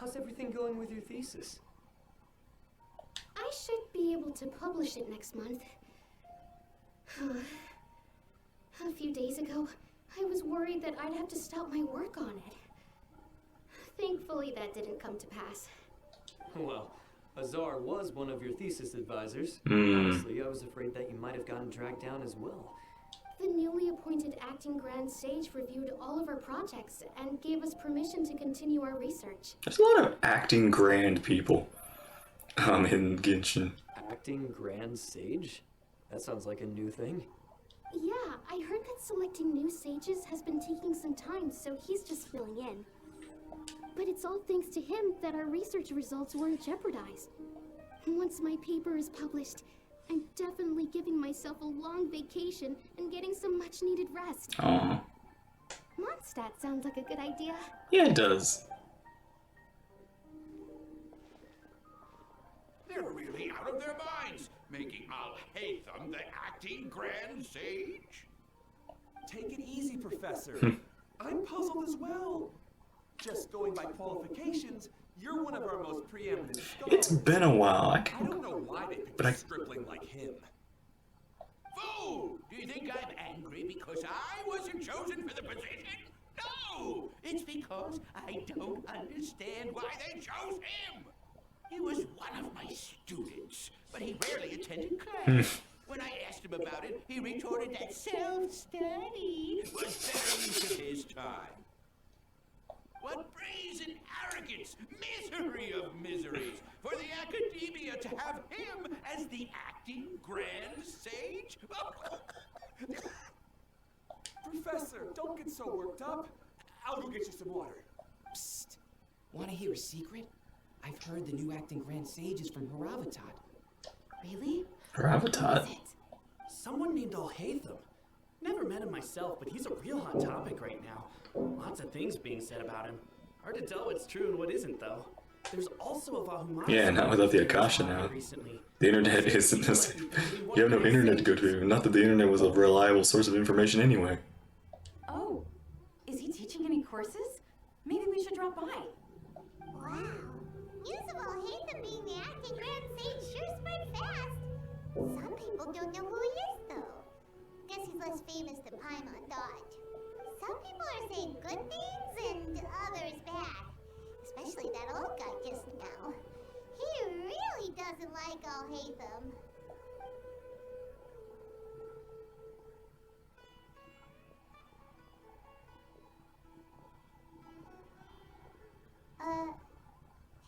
how's everything going with your thesis? I should be able to publish it next month. A few days ago, I was worried that I'd have to stop my work on it. Thankfully, that didn't come to pass. Well, Azar was one of your thesis advisors. Honestly, I was afraid that you might have gotten dragged down as well. The newly appointed acting Grand Sage reviewed all of our projects and gave us permission to continue our research. There's a lot of acting grand people in Genshin. Acting Grand Sage? That sounds like a new thing. Yeah, I heard that selecting new sages has been taking some time, so he's just filling in. But it's all thanks to him that our research results weren't jeopardized. Once my paper is published, I'm definitely giving myself a long vacation and getting some much-needed rest. Aww. Mondstadt sounds like a good idea. Yeah, it does. They're really out of their minds, making Alhaitham the acting Grand Sage. Take it easy, Professor. I'm puzzled as well. Just going by qualifications, you're one of our most preeminent scholars. It's been a while. I don't know why they picked a stripling like him. Fool! Do you think I'm angry because I wasn't chosen for the position? No! It's because I don't understand why they chose him! He was one of my students, but he rarely attended class. When I asked him about it, he retorted that self-study was better use of his time. What brazen arrogance, misery of miseries, for the academia to have him as the acting Grand Sage? Professor, don't get so worked up. I'll go get you some water. Psst. Want to hear a secret? I've heard the new acting Grand Sage is from Haravatat. Really? Haravatat? Someone named Alhaitham. Never met him myself, but he's a real hot topic right now. Lots of things being said about him. Hard to tell what's true and what isn't, though. There's also a Vahumana. Yeah, not without the Akasha now. The internet isn't this. You have no internet to go to. Not that the internet was a reliable source of information anyway. Oh, is he teaching any courses? Maybe we should drop by. Wow. News of Alhaitham being the acting Grand Sage sure spread fast. Some people don't know who he is, though. Guess he's less famous than Paimon thought. Some people are saying good things and others bad. Especially that old guy just now. He really doesn't like Alhaitham.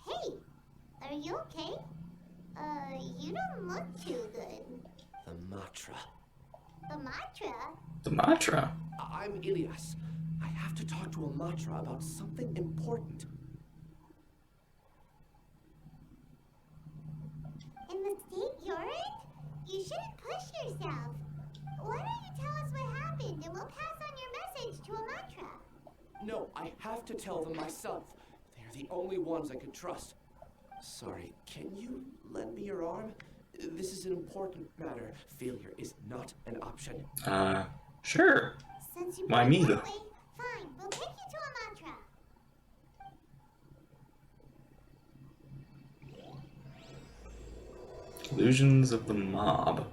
Hey, are you okay? You don't look too good. The Matra. The Matra? The Matra? I'm Ilias. I have to talk to a Matra about something important. In the state you're in? You shouldn't push yourself. Why don't you tell us what happened and we'll pass on your message to a Matra? No, I have to tell them myself. They're the only ones I can trust. Sorry, can you lend me your arm? This is an important matter. Failure is not an option. Sure. Since you Why put it me, that though? way, fine, we'll take you to a Matra. Illusions of the Mob.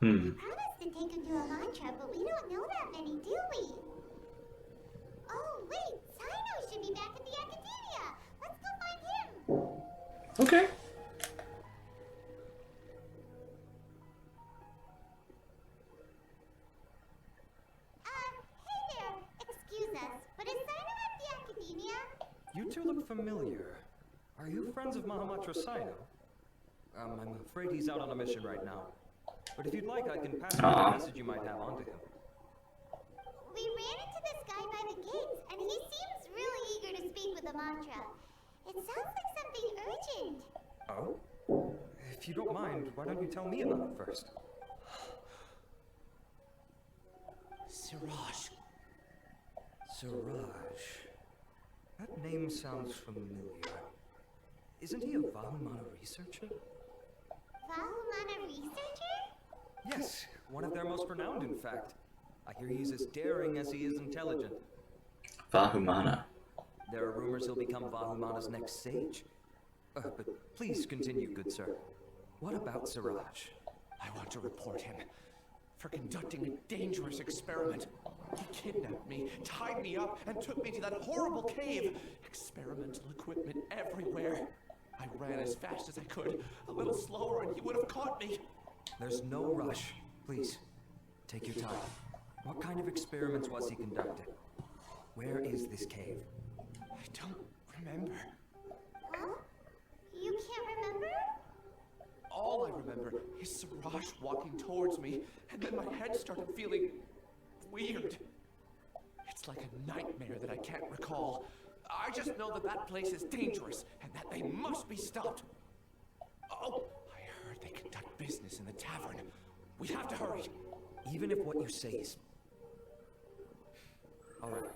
We promised to take him to a Matra, but we don't know that many, do we? Oh, wait, Sino should be back at the Academia. Let's go find him. Okay. Hey there. Excuse us, but is Sino at the Academia? You two look familiar. Are you friends of Mahamatra Sino? I'm afraid he's out on a mission right now. But if you'd like, I can pass on the message you might have on to him. We ran into this guy by the gates, and he seems really eager to speak with the Matra. It sounds like something urgent. Oh? If you don't mind, why don't you tell me about it first? Siraj. Siraj. That name sounds familiar. Isn't he a Vahumana researcher? Vahumana researcher? Yes, one of their most renowned, in fact. I hear he's as daring as he is intelligent. Vahumana. There are rumors he'll become Vahumana's next sage. But please continue, good sir. What about Siraj? I want to report him for conducting a dangerous experiment. He kidnapped me, tied me up, and took me to that horrible cave. Experimental equipment everywhere. I ran as fast as I could, a little slower, and he would have caught me. There's no rush. Please, take your time. What kind of experiments was he conducting? Where is this cave? I don't remember. Huh? You can't remember? All I remember is Siraj walking towards me, and then my head started feeling weird. It's like a nightmare that I can't recall. I just know that that place is dangerous, and that they must be stopped. Oh, I heard they conduct business in the tavern. We have to hurry. Even if what you say is... Alright,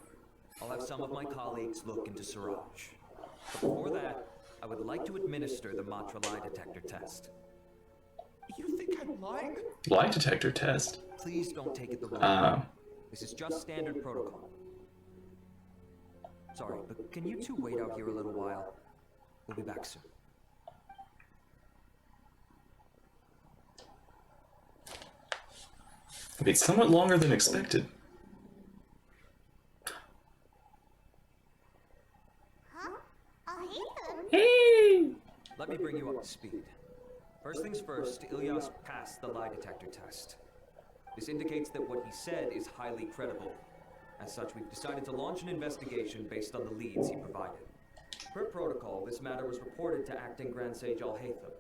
I'll have some of my colleagues look into Siraj. But before that, I would like to administer the Matra lie detector test. You think I'm lying? Lie detector test? Please don't take it the wrong way. This is just standard protocol. Sorry, but can you two wait out here a little while? We'll be back soon. It's somewhat longer than expected. Huh? Alhaitham? Hey! Let me bring you up to speed. First things first, Ilyas passed the lie detector test. This indicates that what he said is highly credible. As such, we've decided to launch an investigation based on the leads he provided. Per protocol, this matter was reported to Acting Grand Sage Alhaitham.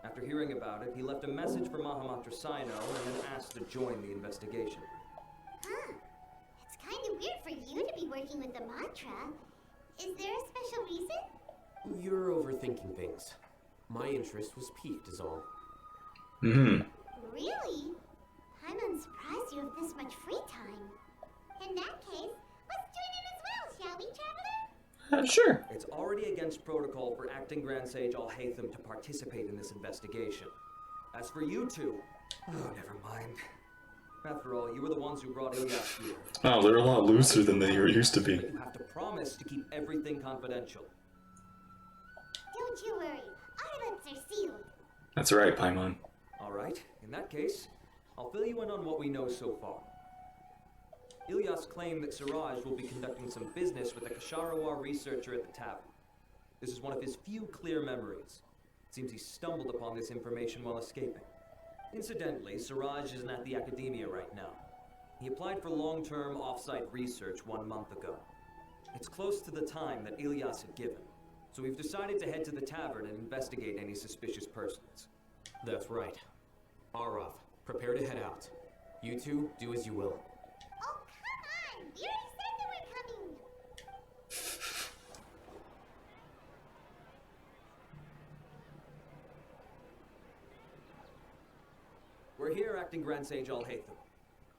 After hearing about it, he left a message for Mahamatra Sino and then asked to join the investigation. Huh. It's kind of weird for you to be working with the mantra. Is there a special reason? You're overthinking things. My interest was piqued is all. Really? I'm surprised you have this much free time. In that case, let's join in as well, shall we, Traveler? Sure. It's already against protocol for Acting Grand Sage Alhaitham to participate in this investigation. As for you two, oh, never mind. After all, you were the ones who brought Ilyas here. Oh, they're a lot looser than they used to be. But you have to promise to keep everything confidential. Don't you worry. Our lips are sealed. That's right, Paimon. Alright, in that case, I'll fill you in on what we know so far. Ilyas claimed that Siraj will be conducting some business with a Kasharawar researcher at the tavern. This is one of his few clear memories. It seems he stumbled upon this information while escaping. Incidentally, Siraj isn't at the academia right now. He applied for long-term off-site research 1 month ago. It's close to the time that Ilyas had given, so we've decided to head to the tavern and investigate any suspicious persons. That's right. Arav, prepare to head out. You two, do as you will. Oh, come on! We already said that we're coming! We're here, Acting Grand Sage Alhaitham.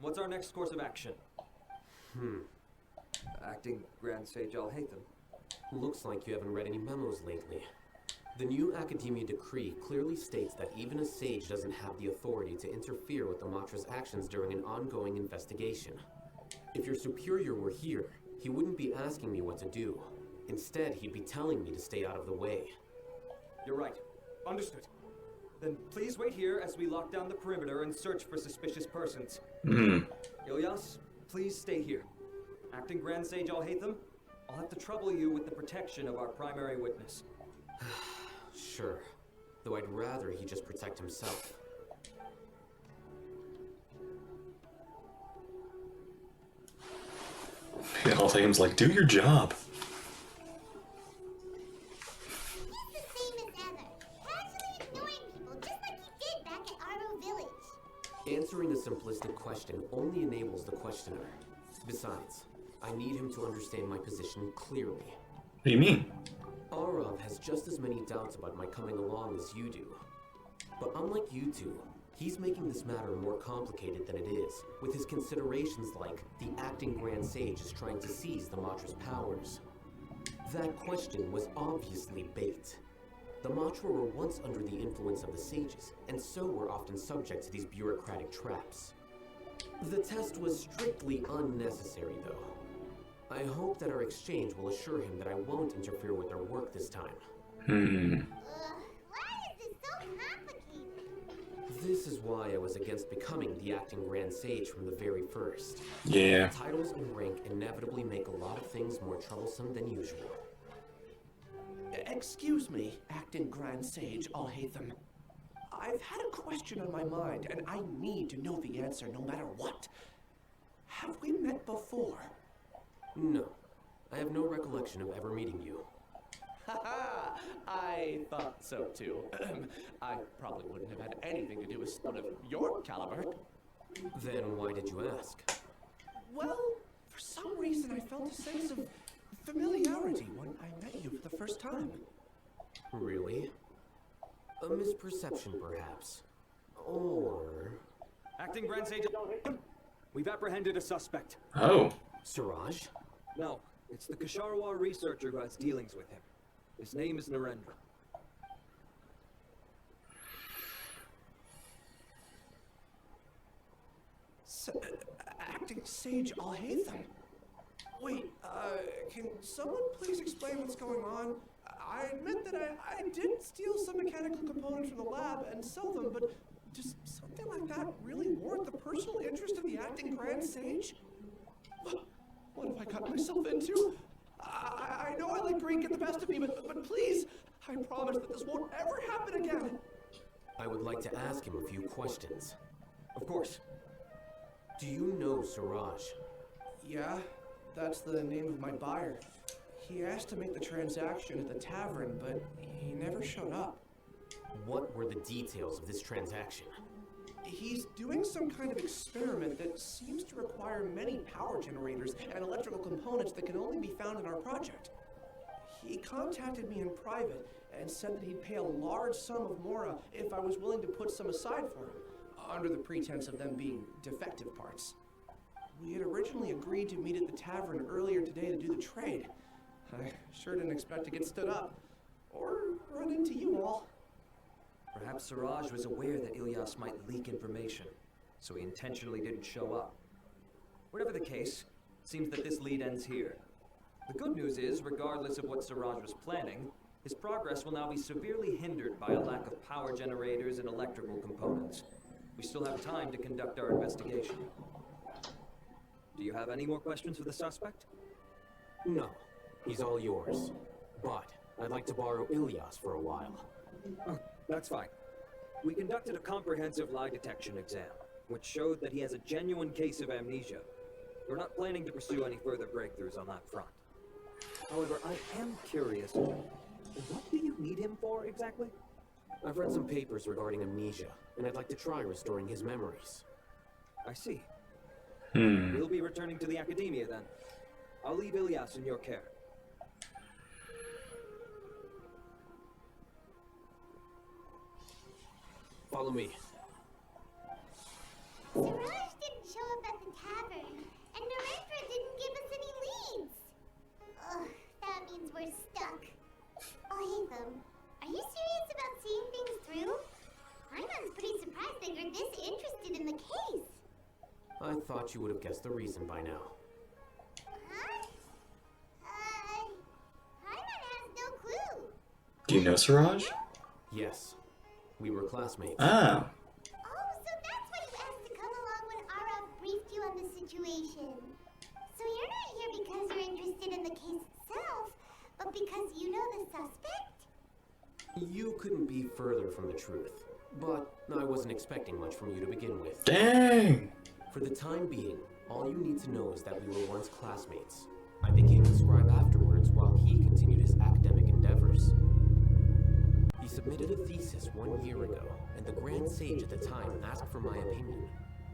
What's our next course of action? Acting Grand Sage Alhaitham. Looks like you haven't read any memos lately. The new Academia decree clearly states that even a sage doesn't have the authority to interfere with the Matra's actions during an ongoing investigation. If your superior were here, he wouldn't be asking me what to do. Instead, he'd be telling me to stay out of the way. You're right. Understood. Then please wait here as we lock down the perimeter and search for suspicious persons. Ilyas, please stay here. Acting Grand Sage Alhaitham, I'll have to trouble you with the protection of our primary witness. Sure. Though I'd rather he just protect himself. Alhaitham's like, do your job. He's the same as ever. Casually ignoring people just like he did back at Aro Village. Answering a simplistic question only enables the questioner. Besides, I need him to understand my position clearly. What do you mean? Arav has just as many doubts about my coming along as you do. But unlike you two, he's making this matter more complicated than it is, with his considerations like the Acting Grand Sage is trying to seize the Matra's powers. That question was obviously bait. The Matra were once under the influence of the sages, and so were often subject to these bureaucratic traps. The test was strictly unnecessary, though. I hope that our exchange will assure him that I won't interfere with their work this time. Why is this so complicated? This is why I was against becoming the acting Grand Sage from the very first. Yeah. Titles and rank inevitably make a lot of things more troublesome than usual. Excuse me, acting Grand Sage Alhaitham. I've had a question on my mind, and I need to know the answer no matter what. Have we met before? No. I have no recollection of ever meeting you. Haha, I thought so too. I probably wouldn't have had anything to do with someone of your caliber. Then why did you ask? Well, for some reason I felt a sense of familiarity when I met you for the first time. Really? A misperception, perhaps. Or... Acting Grand Sage Alhaitham, we've apprehended a suspect. Oh. Siraj? No, it's the Kasharawa researcher who has dealings with him. His name is Narendra. Acting Sage Alhaitham? Wait, can someone please explain what's going on? I admit that I did steal some mechanical components from the lab and sell them, but does something like that really warrant the personal interest of the acting Grand Sage? What have I got myself into? I know I let greed get the best of me, but please, I promise that this won't ever happen again. I would like to ask him a few questions. Of course. Do you know Siraj? Yeah, that's the name of my buyer. He asked to make the transaction at the tavern, but he never showed up. What were the details of this transaction? He's doing some kind of experiment that seems to require many power generators and electrical components that can only be found in our project. He contacted me in private and said that he'd pay a large sum of Mora if I was willing to put some aside for him, under the pretense of them being defective parts. We had originally agreed to meet at the tavern earlier today to do the trade. I sure didn't expect to get stood up, or run into you all. Perhaps Siraj was aware that Ilyas might leak information, so he intentionally didn't show up. Whatever the case, it seems that this lead ends here. The good news is, regardless of what Siraj was planning, his progress will now be severely hindered by a lack of power generators and electrical components. We still have time to conduct our investigation. Do you have any more questions for the suspect? No. He's all yours. But I'd like to borrow Ilyas for a while. Oh, that's fine. We conducted a comprehensive lie detection exam, which showed that he has a genuine case of amnesia. We're not planning to pursue any further breakthroughs on that front. However, I am curious. What do you need him for, exactly? I've read some papers regarding amnesia, and I'd like to try restoring his memories. I see. We'll be returning to the academia then. I'll leave Ilyas in your care. Follow me. Siraj didn't show up at the tavern, and Narendra didn't give us any leads. Ugh, that means we're stuck. Alhaitham, are you serious about seeing things through? Paimon's pretty surprised that you're this interested in the case. I thought you would have guessed the reason by now. Huh? Paimon has no clue. Do you know Siraj? Yes. We were classmates. Ah. Oh, so that's why you asked to come along when Arav briefed you on the situation. So you're not here because you're interested in the case itself, but because you know the suspect? You couldn't be further from the truth. But I wasn't expecting much from you to begin with. Dang! For the time being, all you need to know is that we were once classmates. I became a scribe afterwards while he continued his academic endeavors. He submitted a thesis 1 year ago, and the Grand Sage at the time asked for my opinion.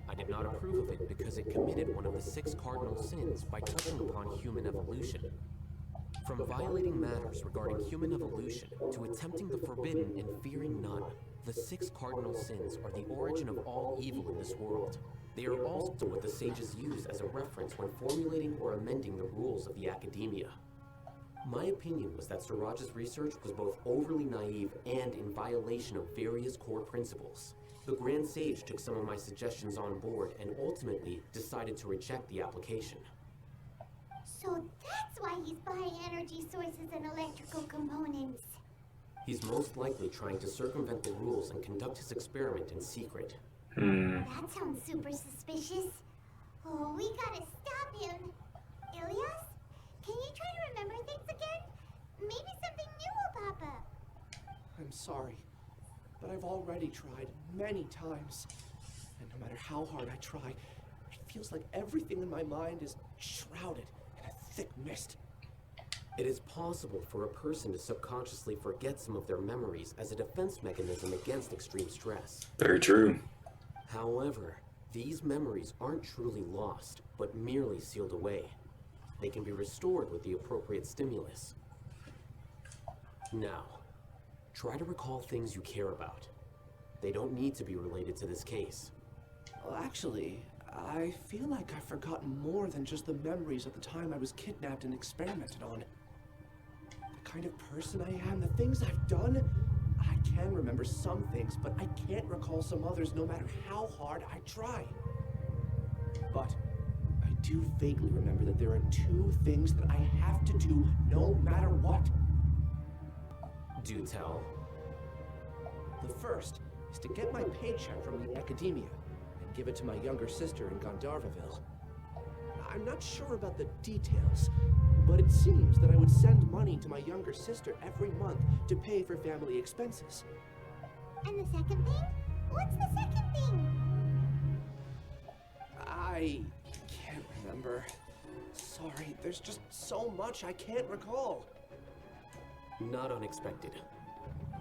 I did not approve of it because it committed one of the 6 cardinal sins by touching upon human evolution. From violating matters regarding human evolution to attempting the forbidden and fearing none, the 6 cardinal sins are the origin of all evil in this world. They are also what the sages use as a reference when formulating or amending the rules of the academia. My opinion was that Siraj's research was both overly naive and in violation of various core principles. The Grand Sage took some of my suggestions on board and ultimately decided to reject the application. So purifying energy sources and electrical components. He's most likely trying to circumvent the rules and conduct his experiment in secret. That sounds super suspicious. Oh, we gotta stop him. Ilias, can you try to remember things again? Maybe something new will pop up. I'm sorry, but I've already tried many times. And no matter how hard I try, it feels like everything in my mind is shrouded in a thick mist. It is possible for a person to subconsciously forget some of their memories as a defense mechanism against extreme stress. Very true. However, these memories aren't truly lost, but merely sealed away. They can be restored with the appropriate stimulus. Now, try to recall things you care about. They don't need to be related to this case. Well, actually, I feel like I've forgotten more than just the memories of the time I was kidnapped and experimented on. The kind of person I am, the things I've done, I can remember some things, but I can't recall some others no matter how hard I try. But I do vaguely remember that there are two things that I have to do no matter what. Do tell. The first is to get my paycheck from the academia and give it to my younger sister in Gandharvaville. I'm not sure about the details, but it seems that I would send money to my younger sister every month to pay for family expenses. And the second thing? What's the second thing? I can't remember. Sorry, there's just so much I can't recall. Not unexpected.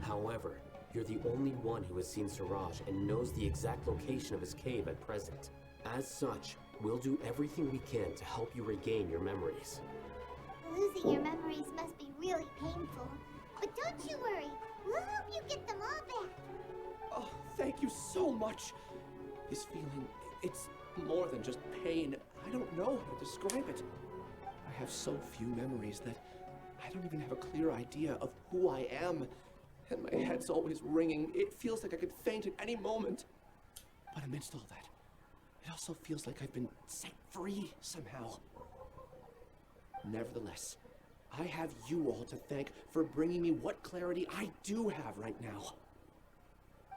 However, you're the only one who has seen Siraj and knows the exact location of his cave at present. As such, we'll do everything we can to help you regain your memories. Losing your memories must be really painful. But don't you worry, we'll help you get them all back. Oh, thank you so much. This feeling, it's more than just pain. I don't know how to describe it. I have so few memories that I don't even have a clear idea of who I am. And my head's always ringing. It feels like I could faint at any moment. But amidst all that, it also feels like I've been set free somehow. Nevertheless, I have you all to thank for bringing me what clarity I do have right now.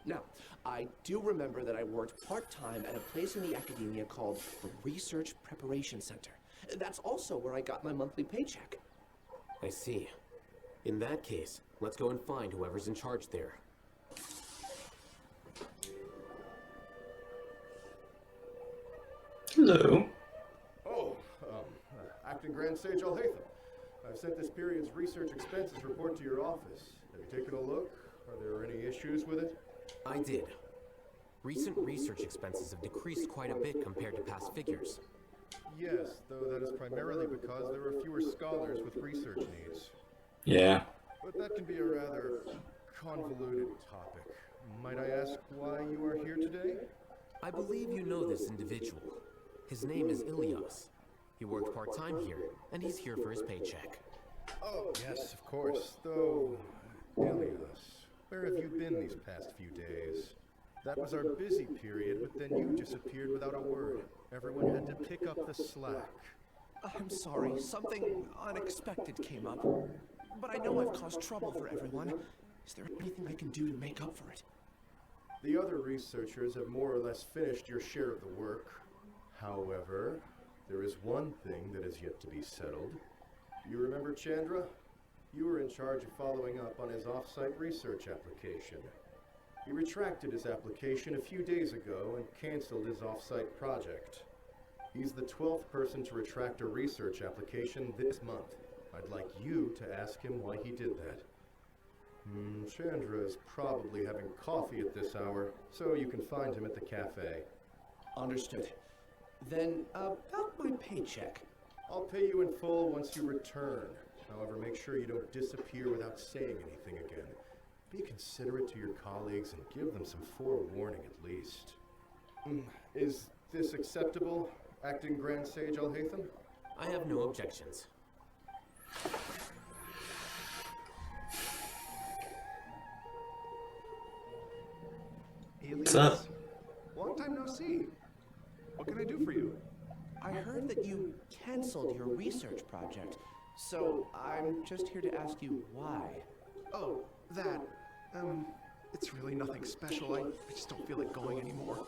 Now, I do remember that I worked part-time at a place in the academia called the Research Preparation Center. That's also where I got my monthly paycheck. I see. In that case, let's go and find whoever's in charge there. Hello. Oh, Acting Grand Sage Alhaitham. I've sent this period's research expenses report to your office. Have you taken a look? Are there any issues with it? I did. Recent research expenses have decreased quite a bit compared to past figures. Yes, though that is primarily because there are fewer scholars with research needs. Yeah. But that can be a rather convoluted topic. Might I ask why you are here today? I believe you know this individual. His name is Ilias. He worked part-time here, and he's here for his paycheck. Oh, yes, of course. Though, Ilias, where have you been these past few days? That was our busy period, but then you disappeared without a word. Everyone had to pick up the slack. I'm sorry, something unexpected came up. But I know I've caused trouble for everyone. Is there anything I can do to make up for it? The other researchers have more or less finished your share of the work. However, there is one thing that is yet to be settled. You remember Chandra? You were in charge of following up on his off-site research application. He retracted his application a few days ago and canceled his off-site project. He's the 12th person to retract a research application this month. I'd like you to ask him why he did that. Chandra is probably having coffee at this hour, so you can find him at the cafe. Understood. Then, about my paycheck. I'll pay you in full once you return. However, make sure you don't disappear without saying anything again. Be considerate to your colleagues and give them some forewarning at least. Is this acceptable, Acting Grand Sage Alhaitham? I have no objections. What's up? Long time no see. What can I do for you? I heard that you canceled your research project. So, I'm just here to ask you why. Oh, that. It's really nothing special. I just don't feel like going anymore.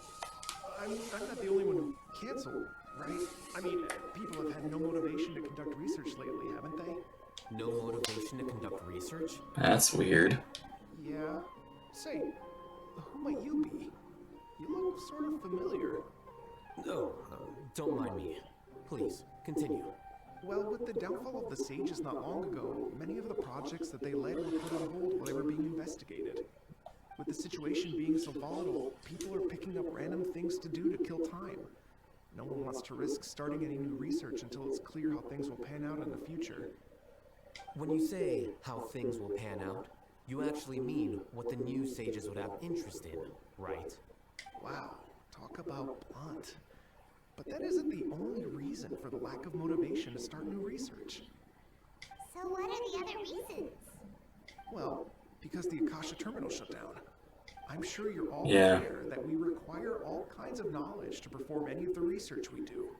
I'm not the only one who canceled, right? I mean, people have had no motivation to conduct research lately, haven't they? No motivation to conduct research? That's weird. Yeah. Say, who might you be? You look sort of familiar. No, don't mind me. Please, continue. Well, with the downfall of the Sages not long ago, many of the projects that they led were put on hold while they were being investigated. With the situation being so volatile, people are picking up random things to do to kill time. No one wants to risk starting any new research until it's clear how things will pan out in the future. When you say how things will pan out, you actually mean what the new sages would have interest in, right? Wow, talk about blunt. But that isn't the only reason for the lack of motivation to start new research. So what are the other reasons? Well, because the Akasha terminal shut down. I'm sure you're all Yeah. aware that we require all kinds of knowledge to perform any of the research we do.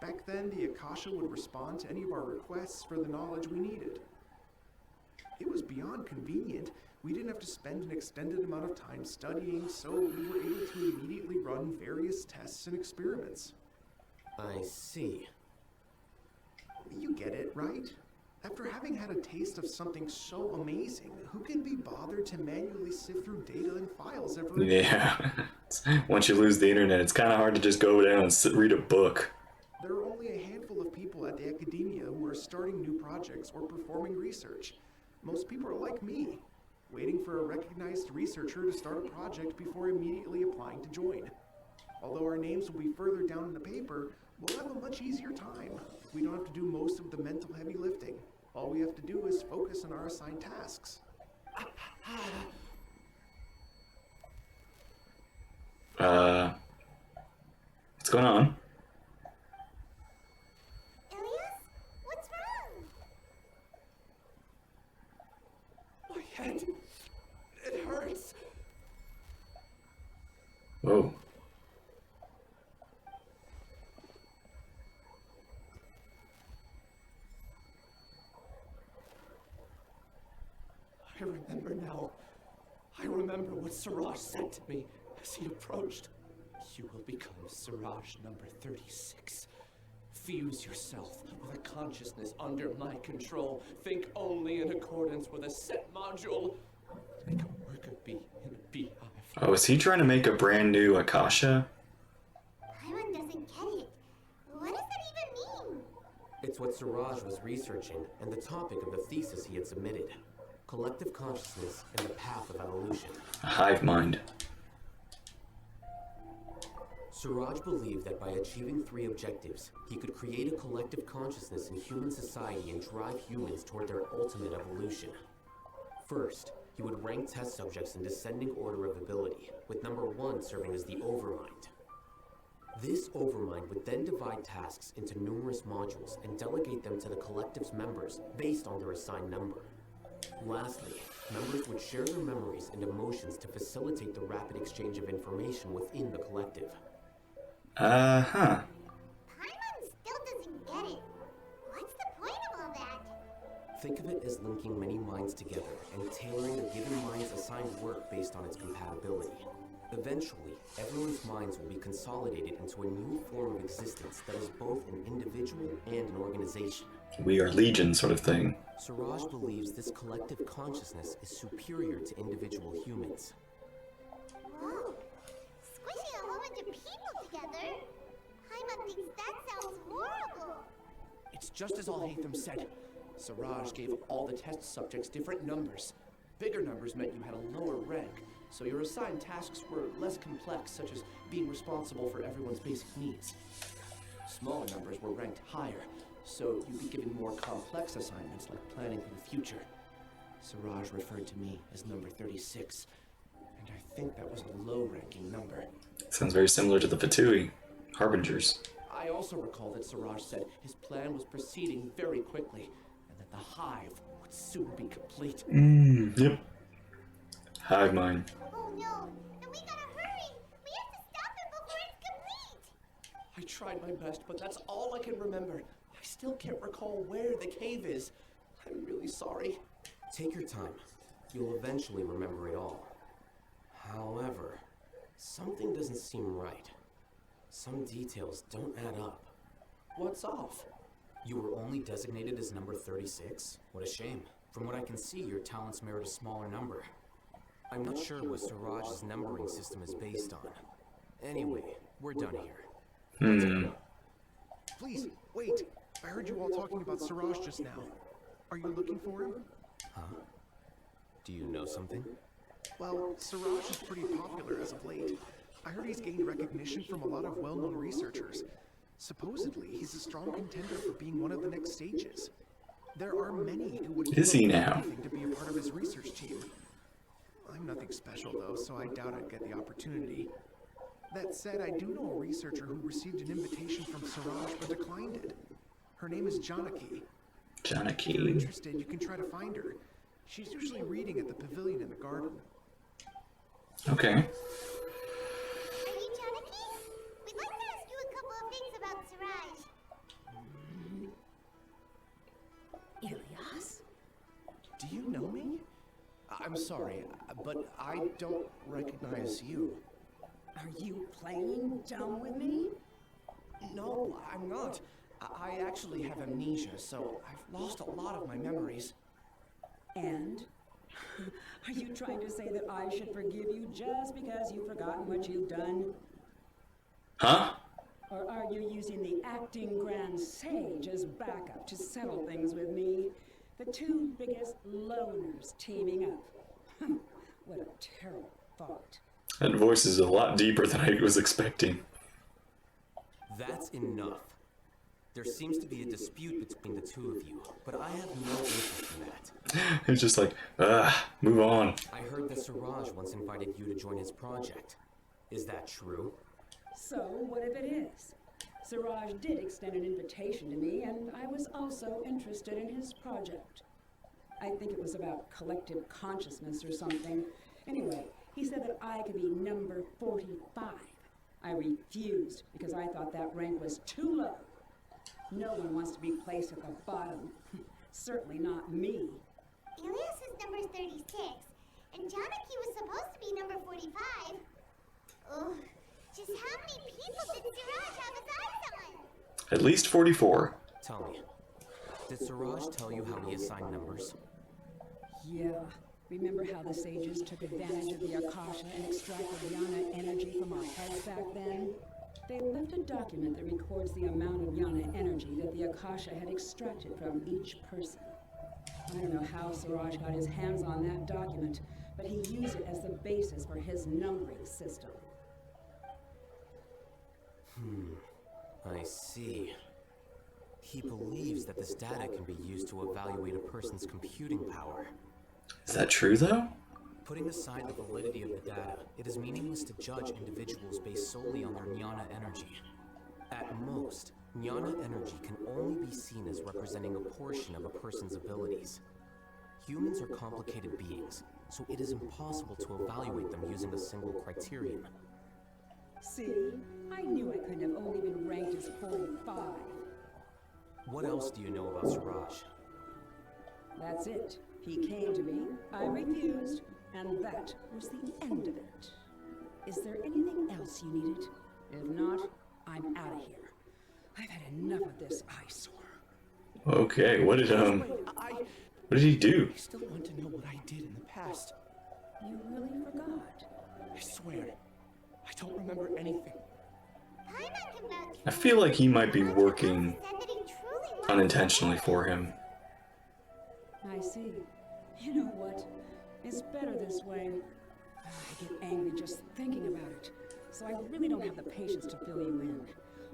Back then, the Akasha would respond to any of our requests for the knowledge we needed. It was beyond convenient. We didn't have to spend an extended amount of time studying, so we were able to immediately run various tests and experiments. I see. You get it, right? After having had a taste of something so amazing, who can be bothered to manually sift through data and files ever again? Yeah. Once you lose the internet, it's kind of hard to just go down and read a book. There are only a handful of people at the academia who are starting new projects or performing research. Most people are like me, waiting for a recognized researcher to start a project before immediately applying to join. Although our names will be further down in the paper, we'll have a much easier time. We don't have to do most of the mental heavy lifting. All we have to do is focus on our assigned tasks. What's going on? Ilias? What's wrong? My head. It hurts. Whoa. I remember now. I remember what Siraj said to me as he approached. You will become Siraj number 36. Fuse yourself with a consciousness under my control. Think only in accordance with a set module. Like a worker bee in a beehive. Oh, is he trying to make a brand new Akasha? Paimon doesn't get it. What does that even mean? It's what Siraj was researching and the topic of the thesis he had submitted. Collective consciousness and the path of evolution. A hive mind. Siraj believed that by achieving 3 objectives, he could create a collective consciousness in human society and drive humans toward their ultimate evolution. First, he would rank test subjects in descending order of ability, with number 1 serving as the overmind. This overmind would then divide tasks into numerous modules and delegate them to the collective's members based on their assigned number. Lastly, members would share their memories and emotions to facilitate the rapid exchange of information within the collective. Paimon still doesn't get it. What's the point of all that? Think of it as linking many minds together and tailoring a given mind's assigned work based on its compatibility. Eventually, everyone's minds will be consolidated into a new form of existence that is both an individual and an organization. We are legion sort of thing. Siraj believes this collective consciousness is superior to individual humans. Whoa. Squishing a whole bunch of people together? Paimon thinks that sounds horrible. It's just as Alhaitham said. Siraj gave all the test subjects different numbers. Bigger numbers meant you had a lower rank, so your assigned tasks were less complex, such as being responsible for everyone's basic needs. Smaller numbers were ranked higher, so you'd be given more complex assignments like planning for the future. Siraj referred to me as number 36, and I think that was a low-ranking number. Sounds very similar to the Fatui, Harbingers. I also recall that Siraj said his plan was proceeding very quickly, and that the hive would soon be complete. Yep. Hive mind. Oh no, and we gotta hurry. We have to stop it before it's complete. I tried my best, but that's all I can remember. I still can't recall where the cave is. I'm really sorry. Take your time. You'll eventually remember it all. However, something doesn't seem right. Some details don't add up. What's off? You were only designated as number 36? What a shame. From what I can see, your talents merit a smaller number. I'm not sure what Siraj's numbering system is based on. Anyway, we're done here. Please, wait. I heard you all talking about Siraj just now. Are you looking for him? Huh? Do you know something? Well, Siraj is pretty popular as of late. I heard he's gained recognition from a lot of well-known researchers. Supposedly, he's a strong contender for being one of the next sages. There are many who would Is he now? to be a part of his research team. I'm nothing special though, so I doubt I'd get the opportunity. That said, I do know a researcher who received an invitation from Siraj but declined it. Her name is Janaki. If you're Janaki. interested, you can try to find her. She's usually reading at the pavilion in the garden. Okay. Are you Janaki? We'd like to ask you a couple of things about Siraj. Ilias? Do you know me? I'm sorry, but I don't recognize you. Are you playing dumb with me? No, I'm not. I actually have amnesia, so I've lost a lot of my memories. And? Are you trying to say that I should forgive you just because you've forgotten what you've done? Huh? Or are you using the acting Grand Sage as backup to settle things with me? The two biggest loners teaming up. What a terrible thought. That voice is a lot deeper than I was expecting. That's enough. There seems to be a dispute between the two of you, but I have no interest in that. It's just like, move on. I heard that Siraj once invited you to join his project. Is that true? So, what if it is? Siraj did extend an invitation to me, and I was also interested in his project. I think it was about collective consciousness or something. Anyway, he said that I could be number 45. I refused because I thought that rank was too low. No one wants to be placed at the bottom. Certainly not me. Ilias is number 36, and Janaki was supposed to be number 45. Oh, just how many people did Siraj have his eyes on? At least 44. Tell me, did Siraj tell you how he assigned numbers? Yeah. Remember how the sages took advantage of the Akasha and extracted Yana energy from our heads back then? They left a document that records the amount of Yana energy that the Akasha had extracted from each person. I don't know how Siraj got his hands on that document, but he used it as the basis for his numbering system. I see. He believes that this data can be used to evaluate a person's computing power. Is that true, though? Putting aside the validity of the data, it is meaningless to judge individuals based solely on their Jnana energy. At most, Jnana energy can only be seen as representing a portion of a person's abilities. Humans are complicated beings, so it is impossible to evaluate them using a single criterion. See? I knew I couldn't have only been ranked as 45. What else do you know about Siraj? That's it. He came to me, I refused, and that was the end of it. Is there anything else you needed? If not, I'm out of here. I've had enough of this eyesore. Okay, what did he do? I still want to know what I did in the past. You really forgot? I swear, I don't remember anything. I feel like he might be working unintentionally for him. I see. You know what? It's better this way. I get angry just thinking about it, so I really don't have the patience to fill you in.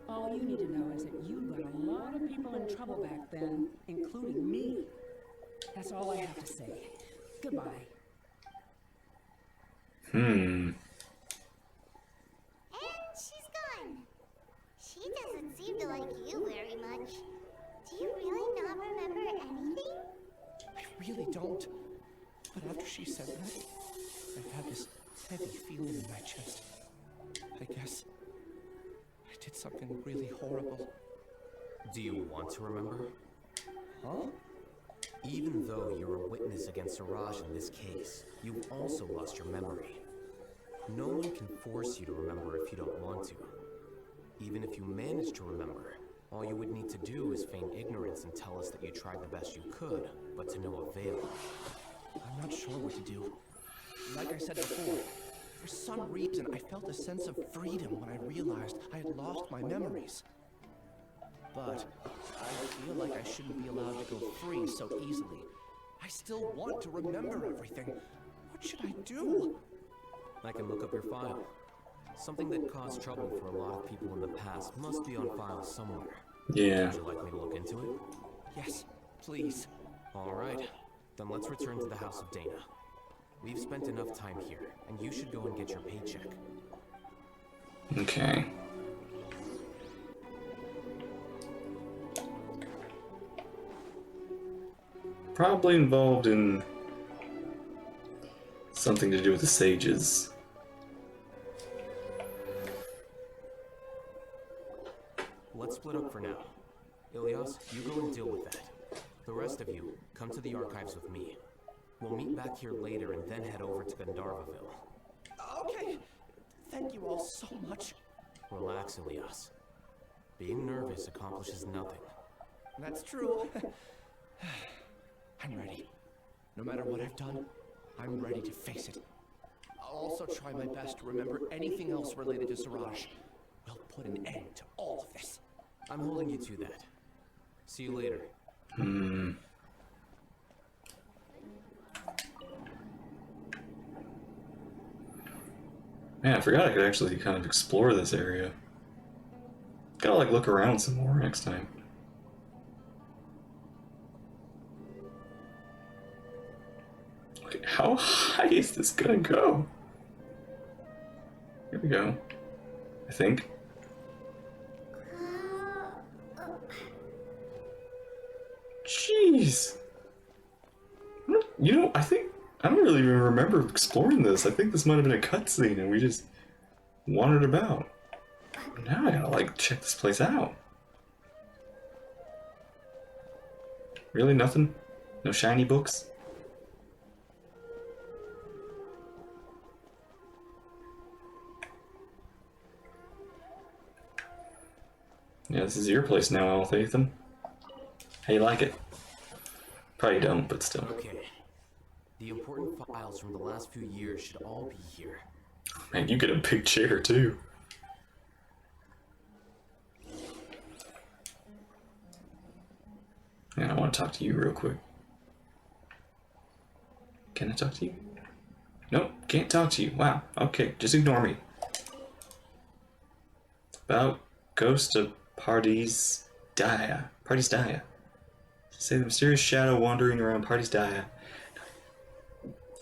All you need to know is that you got a lot of people in trouble back then, including me. That's all I have to say. Goodbye. And she's gone. She doesn't seem to like you very much. Do you really not remember anything? I really don't. But after she said that, I've had this heavy feeling in my chest. I guess I did something really horrible. Do you want to remember? Huh? Even though you're a witness against Siraj in this case, you've also lost your memory. No one can force you to remember if you don't want to. Even if you manage to remember, all you would need to do is feign ignorance and tell us that you tried the best you could, but to no avail. I'm not sure what to do. Like I said before, for some reason I felt a sense of freedom when I realized I had lost my memories. But I feel like I shouldn't be allowed to go free so easily. I still want to remember everything. What should I do? I can look up your file. Something that caused trouble for a lot of people in the past must be on file somewhere. Yeah. Would you like me to look into it? Yes, please. All right. Then let's return to the House of Dana. We've spent enough time here, and you should go and get your paycheck. Okay. Probably involved in something to do with the sages. Let's split up for now. Ilyas, you go and deal with that. The rest of you, come to the archives with me. We'll meet back here later and then head over to Gandharvaville. Okay. Thank you all so much. Relax, Ilyas. Being nervous accomplishes nothing. That's true. I'm ready. No matter what I've done, I'm ready to face it. I'll also try my best to remember anything else related to Siraj. We'll put an end to all of this. I'm holding you to that. See you later. Man, I forgot I could actually kind of explore this area. Gotta like look around some more next time. Okay, how high is this gonna go? Here we go. I think. Jeez. You know, I don't really even remember exploring this. I think this might have been a cutscene and we just wandered about. Now I gotta like check this place out. Really nothing? No shiny books? Yeah, this is your place now, Alhaitham. How you like it? Probably don't, but still. Okay. The important files from the last few years should all be here. Man, you get a big chair too. Man, I want to talk to you real quick. Can I talk to you? Nope, can't talk to you. Wow, okay, just ignore me. About Ghost of Parties Daya. Parties Daya. Say the mysterious shadow wandering around Parties Daya.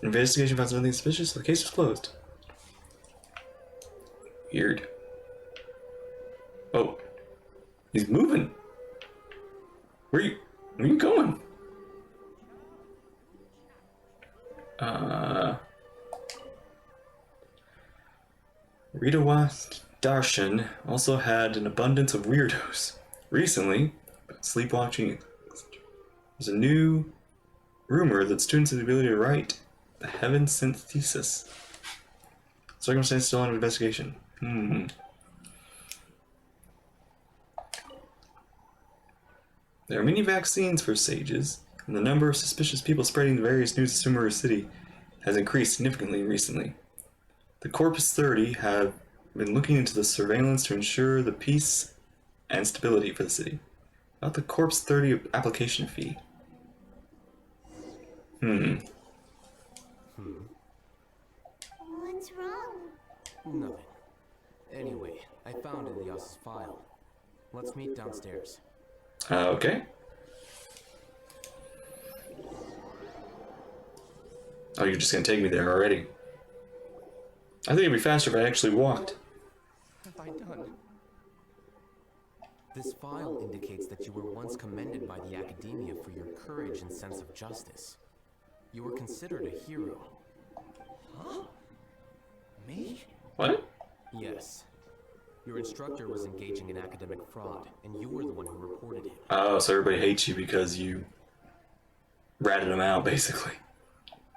Investigation found nothing suspicious, so the case was closed. Weird. Oh. He's moving. Where are you going? Ritawa Darshan also had an abundance of weirdos. Recently, sleepwalking, there's a new rumor that students have the ability to write the Heaven Sent thesis. Circumstance still under investigation. There are many vaccines for sages, and the number of suspicious people spreading the various news of Sumeru City has increased significantly recently. The Corpus 30 have been looking into the surveillance to ensure the peace and stability for the city. About the Corpus 30 application fee. What's wrong? Nothing. Anyway, I found Ilyas's file. Let's meet downstairs. Okay. Oh, you're just gonna take me there already. I think it'd be faster if I actually walked. What have I done? This file indicates that you were once commended by the Academia for your courage and sense of justice. You were considered a hero. Huh? Me? What? Yes. Your instructor was engaging in academic fraud, and you were the one who reported him. Oh, so everybody hates you because you ratted him out, basically.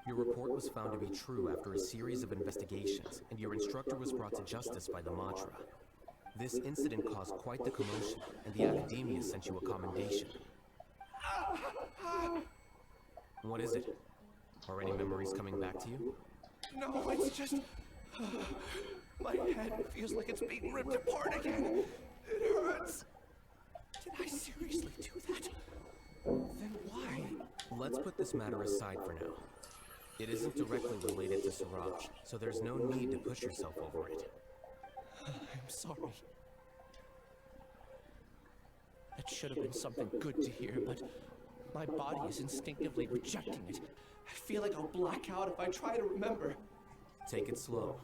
Your report was found to be true after a series of investigations, and your instructor was brought to justice by the Matra. This incident caused quite the commotion, and the academia sent you a commendation. What is it? Are any memories coming back to you? No, it's just... my head feels like it's being ripped apart again. It hurts. Did I seriously do that? Then why? Let's put this matter aside for now. It isn't directly related to Siraj, so there's no need to push yourself over it. I'm sorry. It should have been something good to hear, but my body is instinctively rejecting it. I feel like I'll black out if I try to remember. Take it slow.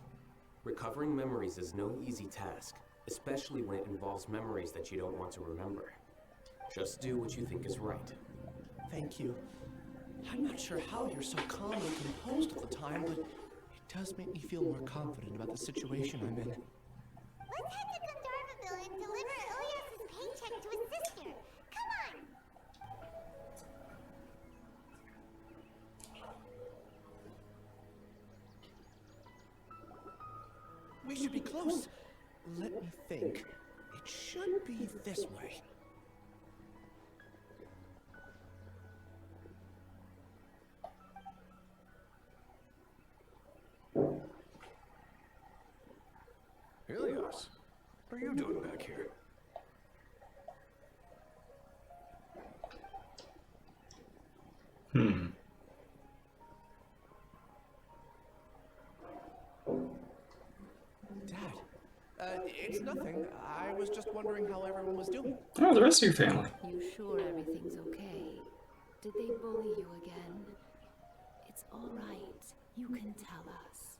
Recovering memories is no easy task, especially when it involves memories that you don't want to remember. Just do what you think is right. Thank you. I'm not sure how you're so calm and composed all the time, but it does make me feel more confident about the situation I'm in. Let's head to Gandharvaville and deliver Ilyas's paycheck to his sister. Come on! We should be close. Let me think. It should be this way. Ilyas, what are you doing back here? Dad, it's nothing. I was just wondering how everyone was doing. Oh, the rest of your family. You sure everything's okay? Did they bully you again? It's all right. You can tell us.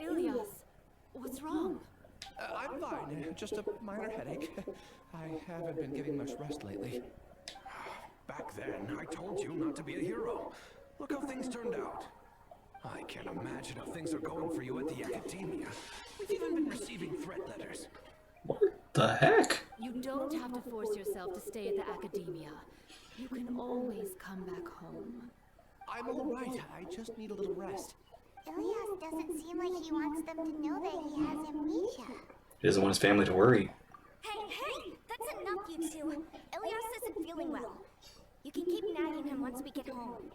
Ilyas, what's wrong? I'm fine. Just a minor headache. I haven't been getting much rest lately. Back then, I told you not to be a hero. Look how things turned out. I can't imagine how things are going for you at the academia. We've even been receiving threat letters. What the heck? You don't have to force yourself to stay at the academia. You can always come back home. I'm all right. I just need a little rest. Ilyas doesn't seem like he wants them to know that he has amnesia. He doesn't want his family to worry. Hey, that's enough, you two. Ilyas isn't feeling well. You can keep nagging him once we get home.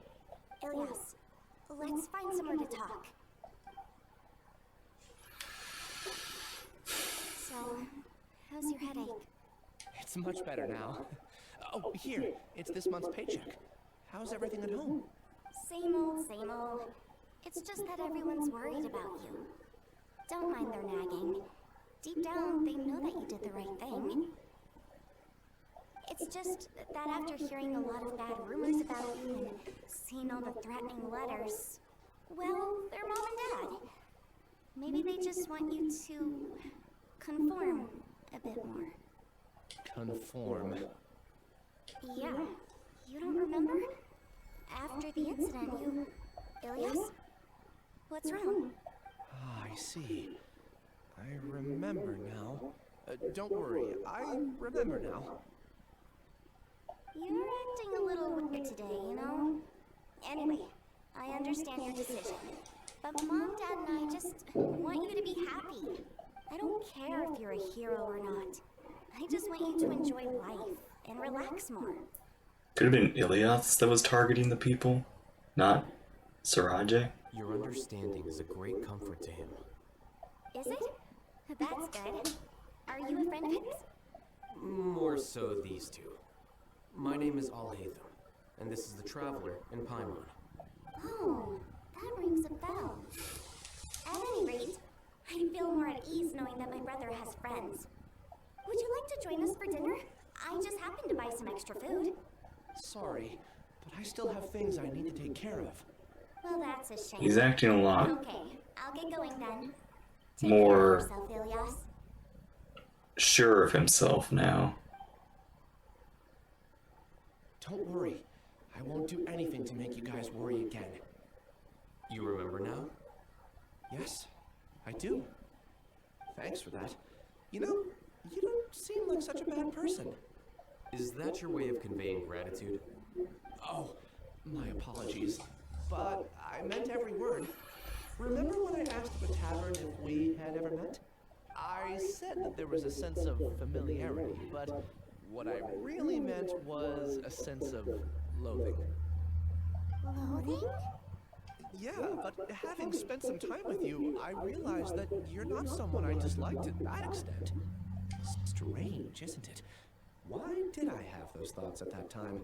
Ilyas, let's find somewhere to talk. So, how's your headache? It's much better now. Oh, here. It's this month's paycheck. How's everything at home? Same old, same old. It's just that everyone's worried about you. Don't mind their nagging. Deep down, they know that you did the right thing. It's just that after hearing a lot of bad rumors about you and seeing all the threatening letters, well, they're mom and dad. Maybe they just want you to conform a bit more. Conform. Yeah. You don't remember? After the incident, you... Ilyas? What's wrong? Ah, I see. I remember now. Don't worry, I remember now. You're acting a little weird today, you know? Anyway, I understand your decision. But Mom, Dad, and I just want you to be happy. I don't care if you're a hero or not. I just want you to enjoy life and relax more. Could have been Ilyas that was targeting the people, not Siraj. Your understanding is a great comfort to him. Is it? That's good. Are you a friend of his? More so these two. My name is Alhaitham, and this is the Traveler in Paimon. Oh, that rings a bell. At any rate, I feel more at ease knowing that my brother has friends. Would you like to join us for dinner? I just happened to buy some extra food. Sorry, but I still have things I need to take care of. Well, that's a shame. He's acting a lot Okay, I'll get going then. more Take care of yourself, Ilyas. sure of himself now. Don't worry. I won't do anything to make you guys worry again. You remember now? Yes, I do. Thanks for that. You know, you don't seem like such a bad person. Is that your way of conveying gratitude? Oh, my apologies. But I meant every word. Remember when I asked at the tavern if we had ever met? I said that there was a sense of familiarity, but what I really meant was a sense of loathing. Loathing? Yeah, but having spent some time with you, I realized that you're not someone I dislike to that extent. Strange, isn't it? Why did I have those thoughts at that time?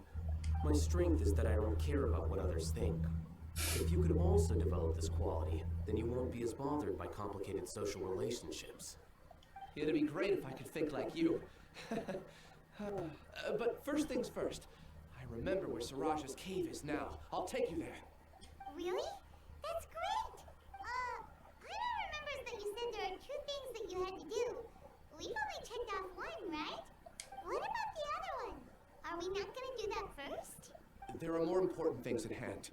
My strength is that I don't care about what others think. If you could also develop this quality, then you won't be as bothered by complicated social relationships. It'd be great if I could think like you. But first things first. I remember where Siraj's cave is now. I'll take you there. Really? That's great! I don't remember that you said there are 2 things that you had to do. We've only checked off 1, right? What about the other one? Are we not gonna do that first? There are more important things at hand.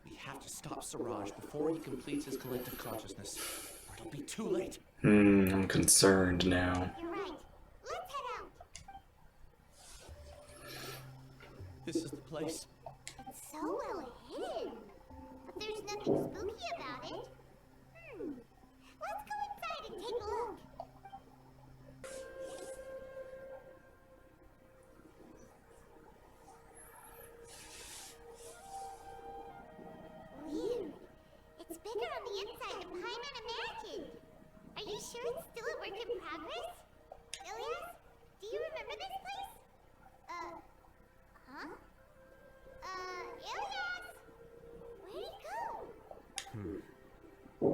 We have to stop Siraj before he completes his collective consciousness, or it'll be too late. I'm concerned now. You're right. Let's head out. This is the place. It's so well hidden. But there's nothing spooky about it. Let's go inside and take a look. Weird. It's bigger on the inside than Paimon imagined. Are you sure it's still a work in progress? Ilias, do you remember this place? Huh? Ilias! Where'd he go?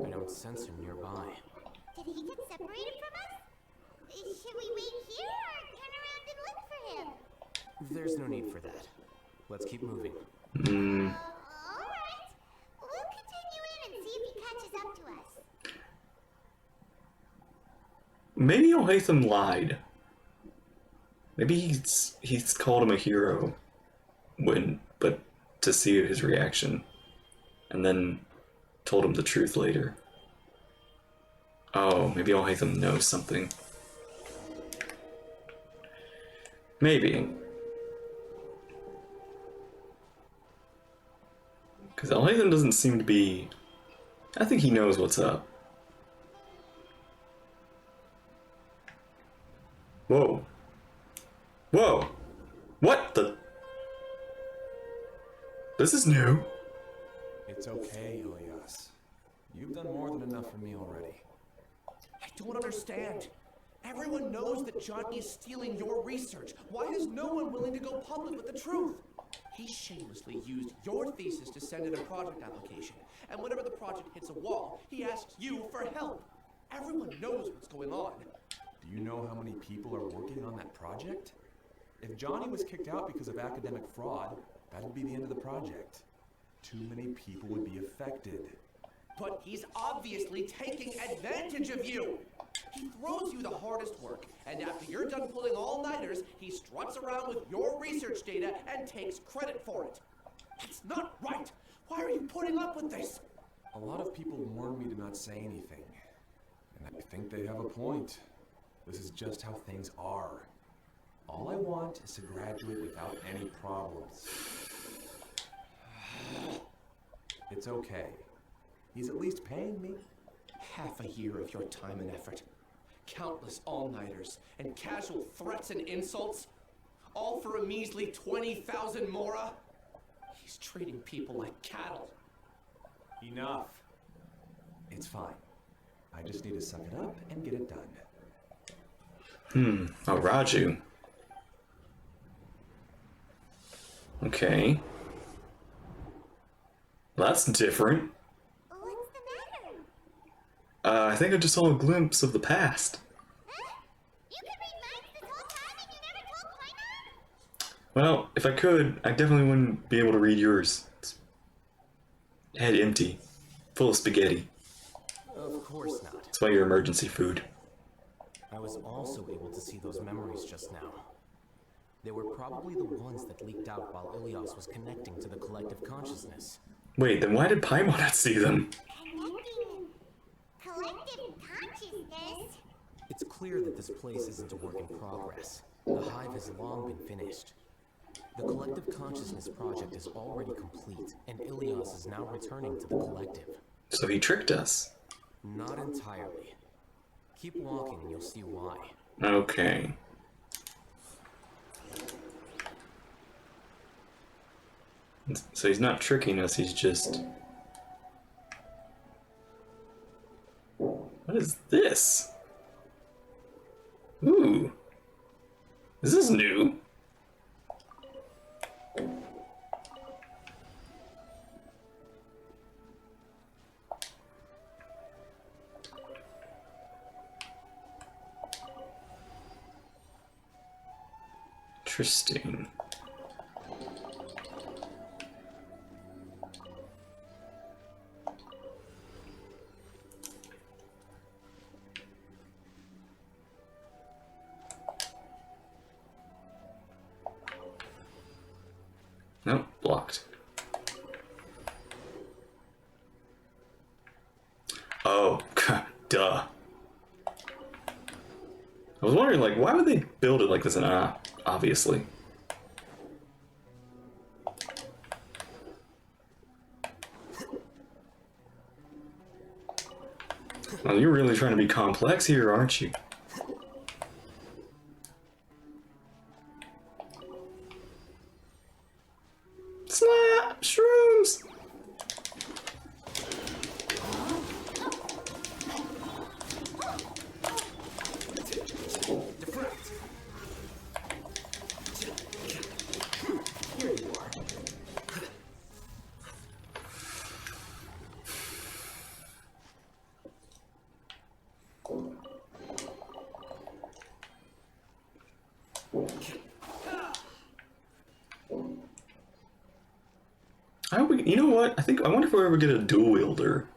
I don't sense him nearby. Did he get separated from us? Should we wait here or turn around and look for him? There's no need for that. Let's keep moving. Alright. We'll continue in and see if he catches up to us. Maybe Alhaitham lied. Maybe he's called him a hero, but to see his reaction, and then told him the truth later. Oh, maybe Alhaitham knows something. Maybe. Because Alhaitham doesn't seem to be... I think he knows what's up. Whoa. Whoa! What the... This is new. It's okay, Ilias. You've done more than enough for me already. I don't understand. Everyone knows that Johnny is stealing your research. Why is no one willing to go public with the truth? He shamelessly used your thesis to send in a project application. And whenever the project hits a wall, he asks you for help. Everyone knows what's going on. Do you know how many people are working on that project? If Johnny was kicked out because of academic fraud, that would be the end of the project. Too many people would be affected. But he's obviously taking advantage of you. He throws you the hardest work, and after you're done pulling all-nighters, he struts around with your research data and takes credit for it. That's not right. Why are you putting up with this? A lot of people warned me to not say anything. And I think they have a point. This is just how things are. All I want is to graduate without any problems. It's okay. He's at least paying me. Half a year of your time and effort. Countless all-nighters and casual threats and insults. All for a measly 20,000 mora? He's treating people like cattle. Enough. It's fine. I just need to suck it up and get it done. Oh, Raju. Okay. That's different. What's the matter? I think I just saw a glimpse of the past. Huh? You could read minds this whole time and you never told Paimon? Well, if I could, I definitely wouldn't be able to read yours. It's head empty, full of spaghetti. Of course not. That's why you're emergency food. I was also able to see those memories just now. They were probably the ones that leaked out while Ilias was connecting to the collective consciousness. Wait, then why did Paimon not see them? Connecting collective consciousness? It's clear that this place isn't a work in progress. The hive has long been finished. The Collective Consciousness project is already complete, and Ilias is now returning to the Collective. So he tricked us. Not entirely. Keep walking and you'll see why. Okay. So he's not tricking us, he's just... What is this? Ooh. Is this new? Interesting. Nope, blocked. Oh, duh. I was wondering, like, why would they build it like this? And obviously. Well, you're really trying to be complex here, aren't you? Slap! Shrooms! Here you are. You know what? I wonder if we'll ever get a dual wielder.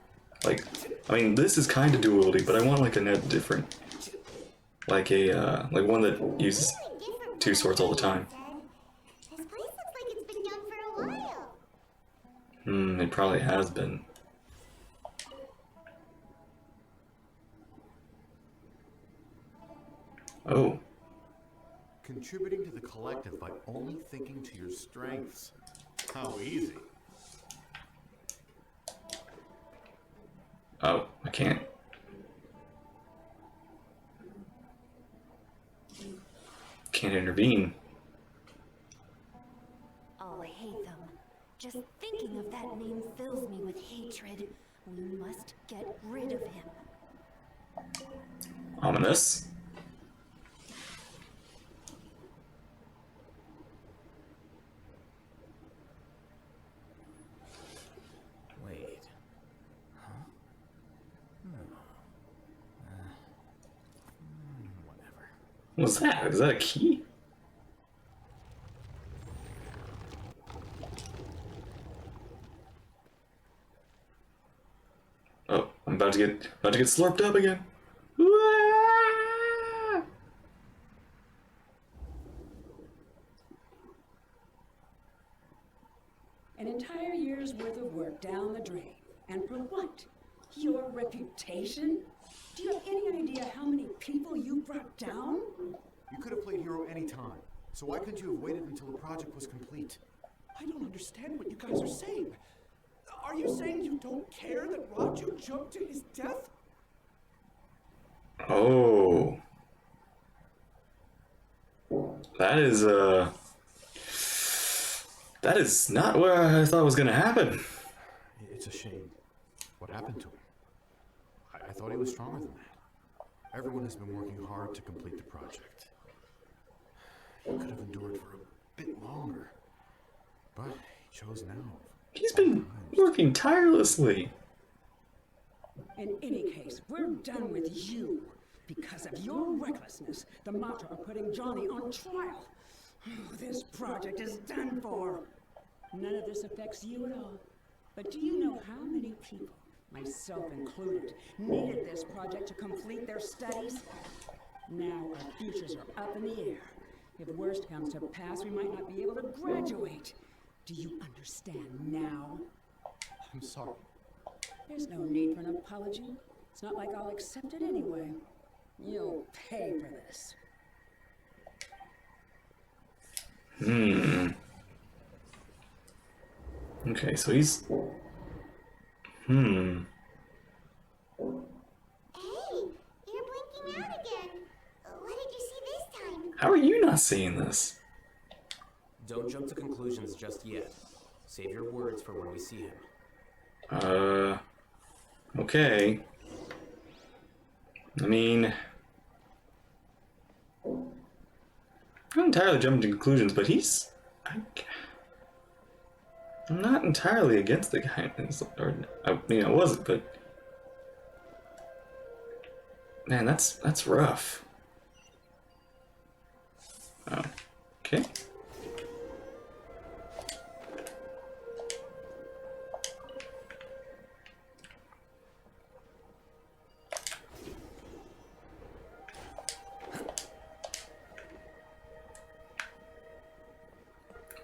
Like, I mean, this is kind of dual wielding, but I want like a net different, like a like one that uses two swords all the time. This place looks like it's been done for a while. It probably has been. Oh. Contributing to the collective by only thinking to your strengths. How easy. Oh, I can't. Can't intervene. Alhaitham. Just thinking of that name fills me with hatred. We must get rid of him. Ominous. Wait. Huh? No. Whatever. What's that? Is that a key? Oh, I'm about to get slurped up again. An entire year's worth of work down the drain. And for what? Your reputation? Do you have any idea how many people you brought down? You could have played hero any time, so why couldn't you have waited until the project was complete? I don't understand what you guys are saying. Are you saying you don't care that Raju jumped to his death? Oh. That is not what I thought was gonna happen. It's a shame. What happened to him? I thought he was stronger than that. Everyone has been working hard to complete the project. He could have endured for a bit longer, but he chose now. He's been working tirelessly. In any case, we're done with you. Because of your recklessness, the Matra are putting Johnny on trial. This project is done for. None of this affects you at all. But do you know how many people, myself included, needed this project to complete their studies? Now our futures are up in the air. If the worst comes to pass, we might not be able to graduate. Do you understand now? I'm sorry. There's no need for an apology. It's not like I'll accept it anyway. You'll pay for this. Okay, so he's... Hey, you're blinking out again. What did you see this time? How are you not seeing this? Don't jump to conclusions just yet. Save your words for when we see him. Okay. I mean... I'm not entirely jumping to conclusions, but he's... I'm not entirely against the guy. Or, I mean, I wasn't, but... Man, that's rough. Oh. Okay.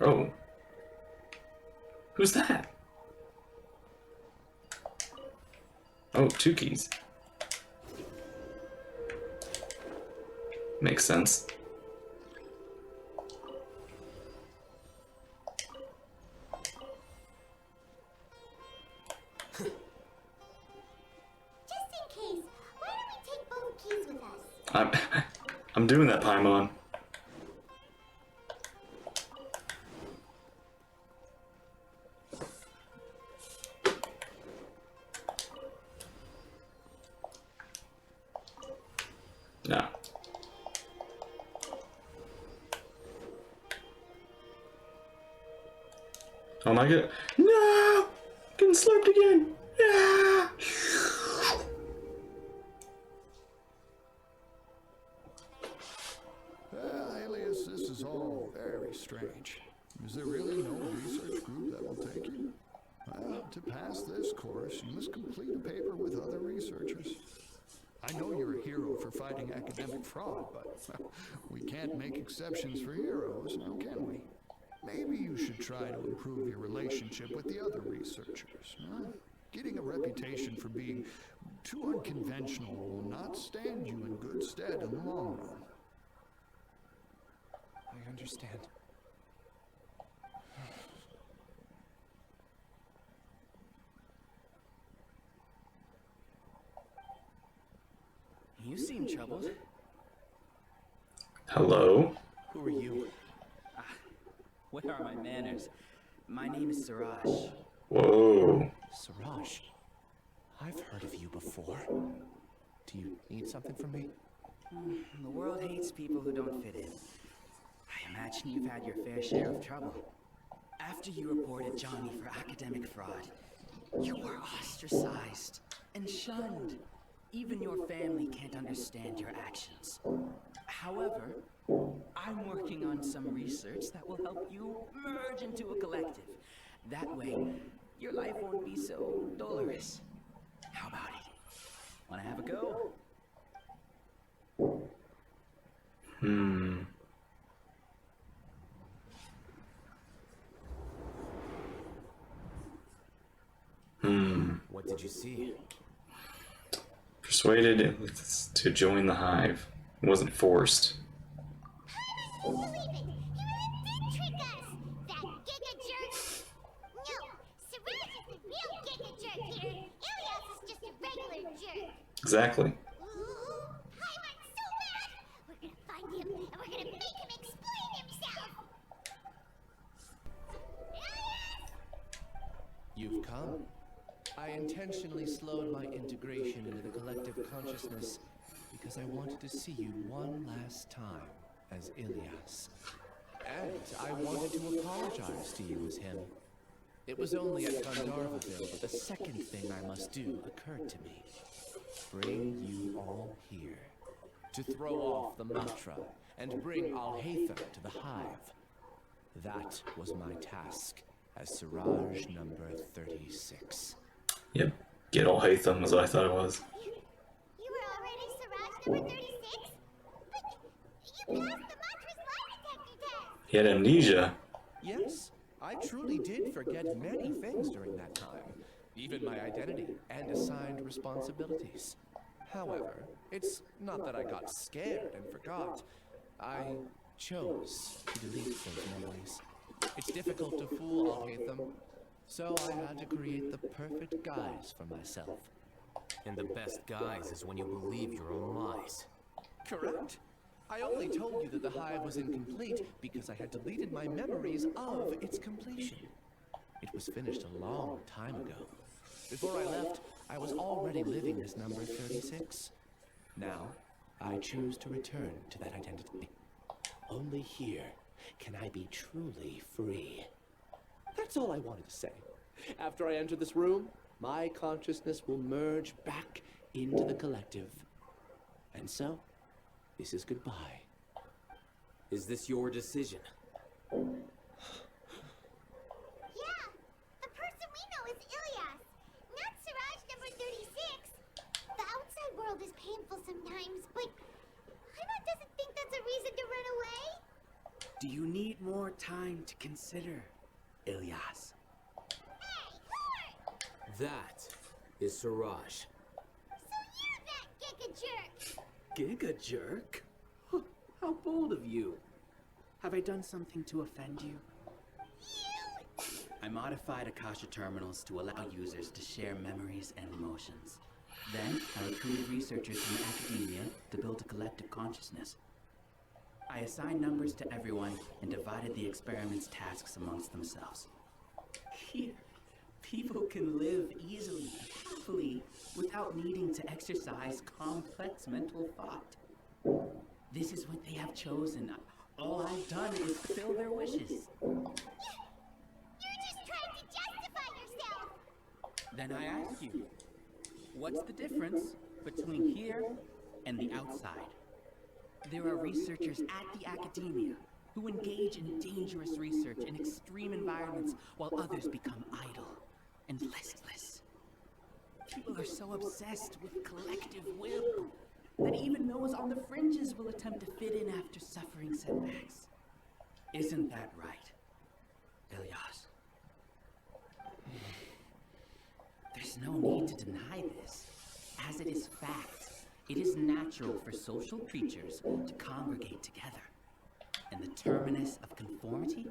Oh. Who's that? Oh, 2 keys. Makes sense. Just in case, why don't we take both keys with us? I'm doing that, Paimon. No. Oh my god. No! Getting slurped again! Yeah! Alias, this is all very strange. Is there really no research group that will take you? Well, to pass this course, you must complete a paper with other researchers. I know you're a hero for fighting academic fraud, but we can't make exceptions for heroes, now can we? Maybe you should try to improve your relationship with the other researchers. Huh? Getting a reputation for being too unconventional will not stand you in good stead in the long run. I understand. You seem troubled. Hello? Who are you? What are my manners? My name is Siraj. Whoa. Siraj. I've heard of you before. Do you need something from me? The world hates people who don't fit in. I imagine you've had your fair share of trouble. After you reported Johnny for academic fraud, you were ostracized and shunned. Even your family can't understand your actions. However, I'm working on some research that will help you merge into a collective. That way, your life won't be so dolorous. How about it? Wanna have a go? What did you see? Persuaded to join the hive. It wasn't forced. I don't believe it! He really did trick us! That giga jerk! No, Siraj is the real giga jerk here. Ilias is just a regular jerk. Exactly. Paimon's so mad! We're gonna find him and we're gonna make him explain himself! Ilias! You've come. I intentionally slowed my integration into the collective consciousness because I wanted to see you one last time as Ilias. And I wanted to apologize to you as him. It was only at Gandharvaville that the second thing I must do occurred to me. Bring you all here. To throw off the mantra and bring Alhaitham to the hive. That was my task as Siraj number 36. Yep. Get Alhaitham as I thought it was. You were already Siraj number 36? But you passed the mantra's lie detector test! He had amnesia. Yes, I truly did forget many things during that time. Even my identity and assigned responsibilities. However, it's not that I got scared and forgot. I chose to delete those memories. It's difficult to fool Alhaitham, so I had to create the perfect guise for myself. And the best guise is when you believe your own lies. Correct. I only told you that the hive was incomplete because I had deleted my memories of its completion. It was finished a long time ago. Before I left, I was already living as number 36. Now, I choose to return to that identity. Only here can I be truly free. That's all I wanted to say. After I enter this room, my consciousness will merge back into the collective. And so, this is goodbye. Is this your decision? Yeah, the person we know is Ilyas, not Siraj number 36. The outside world is painful sometimes, but Paimon doesn't think that's a reason to run away. Do you need more time to consider, Ilyas? That is Siraj. So you're that giga jerk. Giga jerk? How bold of you. Have I done something to offend you? I modified Akasha terminals to allow users to share memories and emotions. Then, I recruited researchers from academia to build a collective consciousness. I assigned numbers to everyone and divided the experiment's tasks amongst themselves. Here, people can live easily, happily, without needing to exercise complex mental thought. This is what they have chosen. All I've done is fulfill their wishes. You're just trying to justify yourself. Then I ask you, what's the difference between here and the outside? There are researchers at the academia who engage in dangerous research in extreme environments while others become idle and listless. People are so obsessed with collective will that even those on the fringes will attempt to fit in after suffering setbacks. Isn't that right, Ilyas? There's no need to deny this, as it is fact. It is natural for social creatures to congregate together, and the terminus of conformity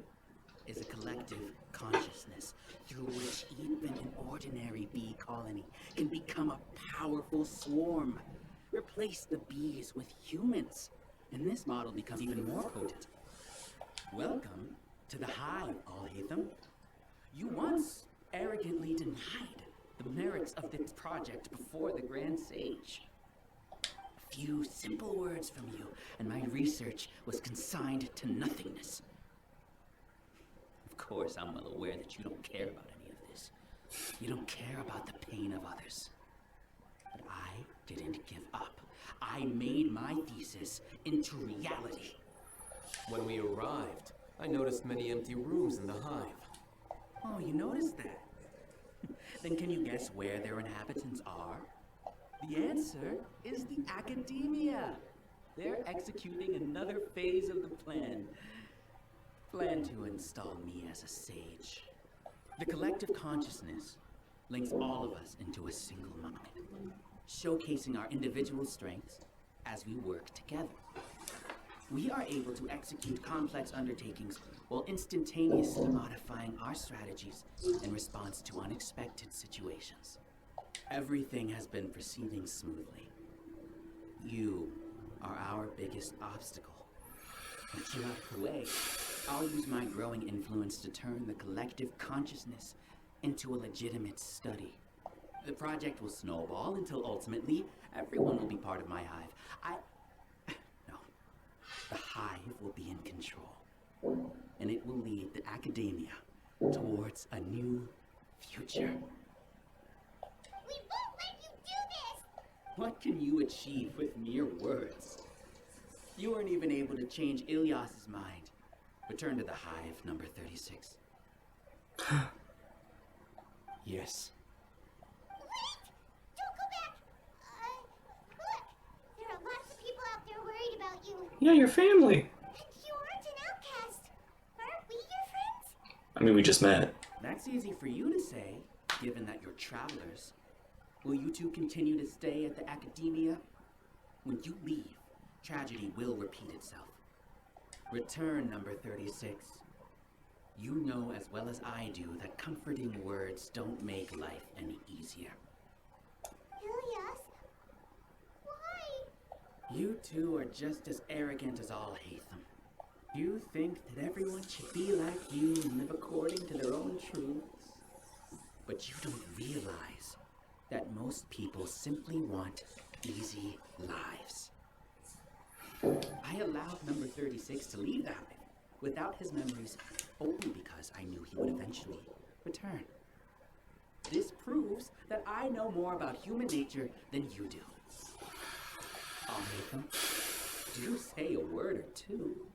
is a collective consciousness through which even an ordinary bee colony can become a powerful swarm. Replace the bees with humans, and this model becomes even more potent. Welcome to the hive, Alhaitham. You once arrogantly denied the merits of this project before the Grand Sage. A few simple words from you, and my research was consigned to nothingness. Of course, I'm well aware that you don't care about any of this. You don't care about the pain of others. But I didn't give up. I made my thesis into reality. When we arrived, I noticed many empty rooms in the hive. Oh, you noticed that? Then can you guess where their inhabitants are? The answer is the academia. They're executing another phase of the plan. Plan to install me as a sage. The collective consciousness links all of us into a single mind, showcasing our individual strengths as we work together. We are able to execute complex undertakings while instantaneously modifying our strategies in response to unexpected situations. Everything has been proceeding smoothly. You are our biggest obstacle. Once you're out of the way, I'll use my growing influence to turn the collective consciousness into a legitimate study. The project will snowball until ultimately everyone will be part of my hive. No. The hive will be in control. And it will lead the academia towards a new future. We won't let you do this! What can you achieve with mere words? You weren't even able to change Ilyas's mind. Return to the hive, number 36. Yes. Wait! Don't go back! Look! There are lots of people out there worried about you. Yeah, your family. You aren't an outcast. Aren't we your friends? I mean, we just met. That's easy for you to say, given that you're travelers. Will you two continue to stay at the academia? When you leave, tragedy will repeat itself. Return, number 36. You know as well as I do that comforting words don't make life any easier. Ilias? Why? You two are just as arrogant as Alhaitham. You think that everyone should be like you and live according to their own truths. But you don't realize that most people simply want easy lives. I allowed number 36 to leave that way, without his memories, only because I knew he would eventually return. This proves that I know more about human nature than you do. Alhaitham, do say a word or two.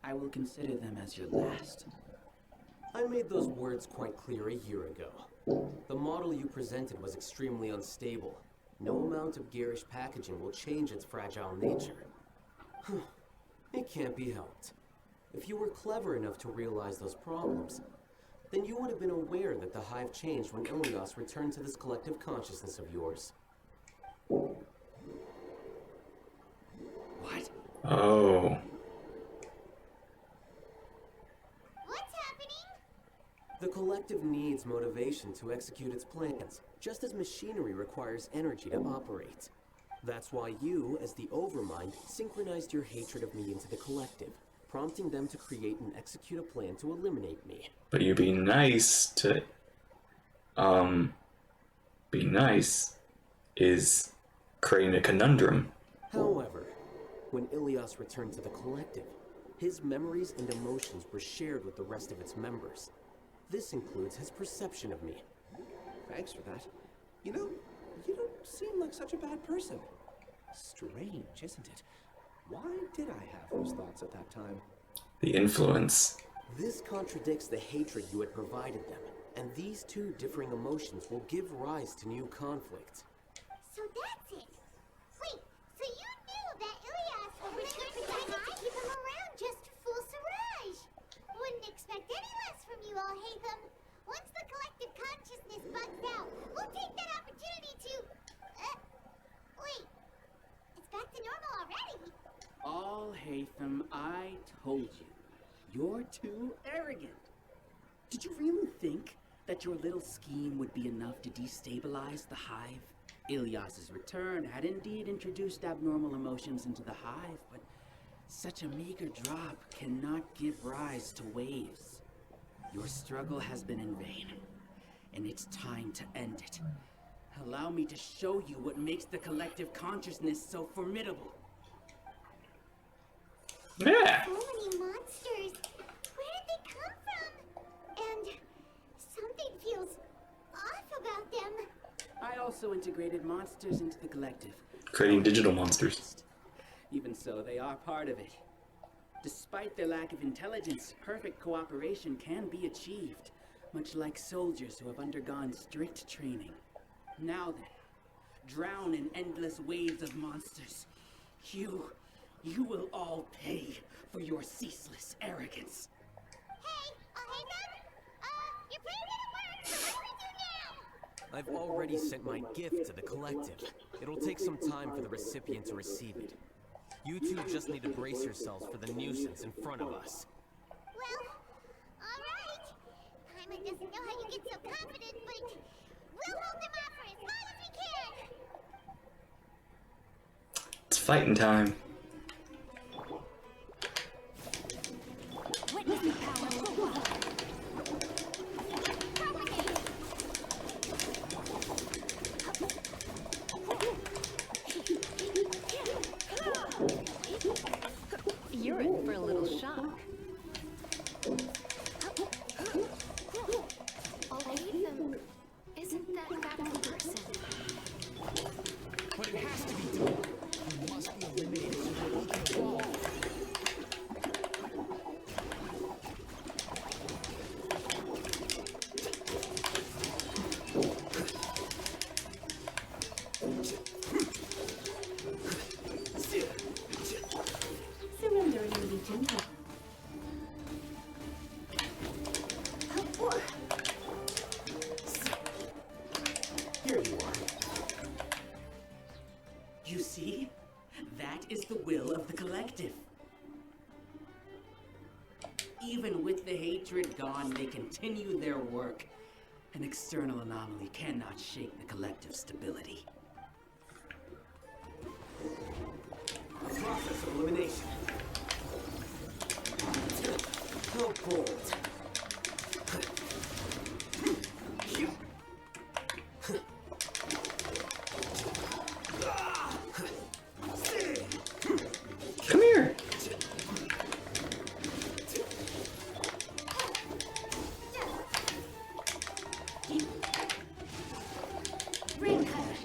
I will consider them as your last. I made those words quite clear a year ago. The model you presented was extremely unstable. No amount of garish packaging will change its fragile nature. It can't be helped. If you were clever enough to realize those problems, then you would have been aware that the hive changed when Ilias returned to this collective consciousness of yours. What? Oh. What's happening? The collective needs motivation to execute its plans, just as machinery requires energy to operate. That's why you, as the Overmind, synchronized your hatred of me into the collective, prompting them to create and execute a plan to eliminate me. But you be nice is creating a conundrum. However, when Ilias returned to the collective, his memories and emotions were shared with the rest of its members. This includes his perception of me. Thanks for that. You know, you don't seem like such a bad person. Strange, isn't it? Why did I have those thoughts at that time? The influence. This contradicts the hatred you had provided them, and these two differing emotions will give rise to new conflict. So that's it. Wait, so you knew that Ilias would return to keep him around just to fool Siraj? Wouldn't expect any less from you, Alhaitham. Once the collective consciousness bugs out, we'll take that opportunity to... wait. It's back to normal already. Alhaitham, I told you. You're too arrogant. Did you really think that your little scheme would be enough to destabilize the hive? Ilias's return had indeed introduced abnormal emotions into the hive, but such a meager drop cannot give rise to waves. Your struggle has been in vain, and it's time to end it. Allow me to show you what makes the collective consciousness so formidable. Yeah. So many monsters. Where did they come from? And something feels off about them. I also integrated monsters into the collective. Creating digital monsters. Even so, they are part of it. Despite their lack of intelligence, perfect cooperation can be achieved, much like soldiers who have undergone strict training. Now then, drown in endless waves of monsters. You will all pay for your ceaseless arrogance. Hey, Alhaitham? Your plan didn't work, so what do we do now? I've already sent my gift to the collective. It'll take some time for the recipient to receive it. You two just need to brace yourselves for the nuisance in front of us. Well, alright. Paimon doesn't know how you get so confident, but we'll hold them off for as long as we can. It's fighting time. Witness the power of the water. You're in for a little shock. Alhaitham, isn't that back in person? But it has to be done. You must be eliminated gone, they continue their work. An external anomaly cannot shake the collective stability. A process of elimination. How bold. Come here. Ring cutter.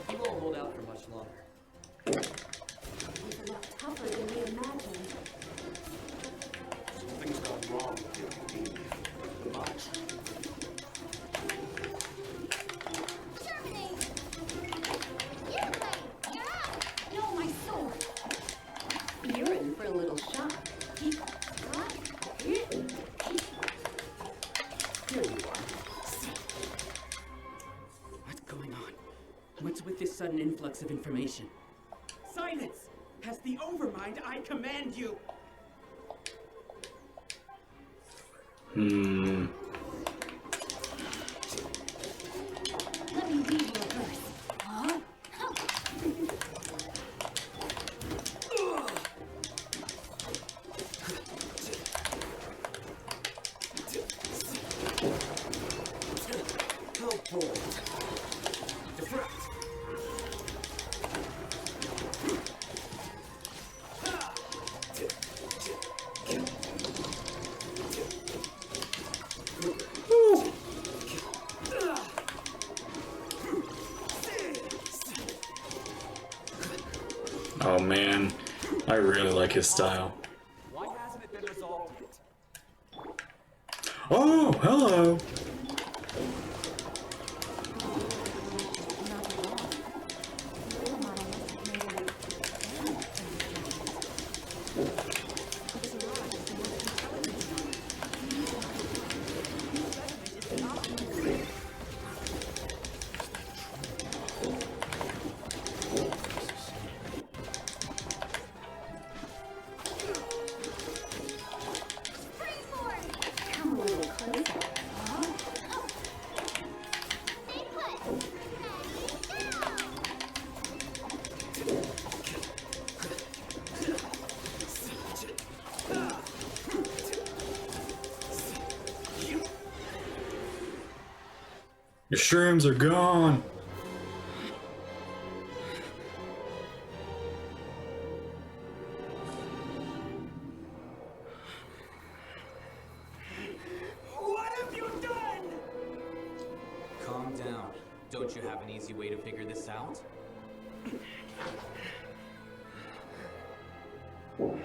He won't hold out for much longer. He's a lot tougher than we imagined. Something's gone wrong with your team. Much. Terminate! You play! You're up! No, my sword. You're in for a little shock. Here you are. What's going on? What's with this sudden influx of information? Silence! As the Overmind, I command you! Let me read your verse. Huh? How bold. Deflect. Oh man, I really like his style. Why hasn't it been resolved yet? Oh, hello. Come a little closer. Huh? Stay put! Ready, go! Your shrooms are gone. What have you done? Calm down. Don't you have an easy way to figure this out? You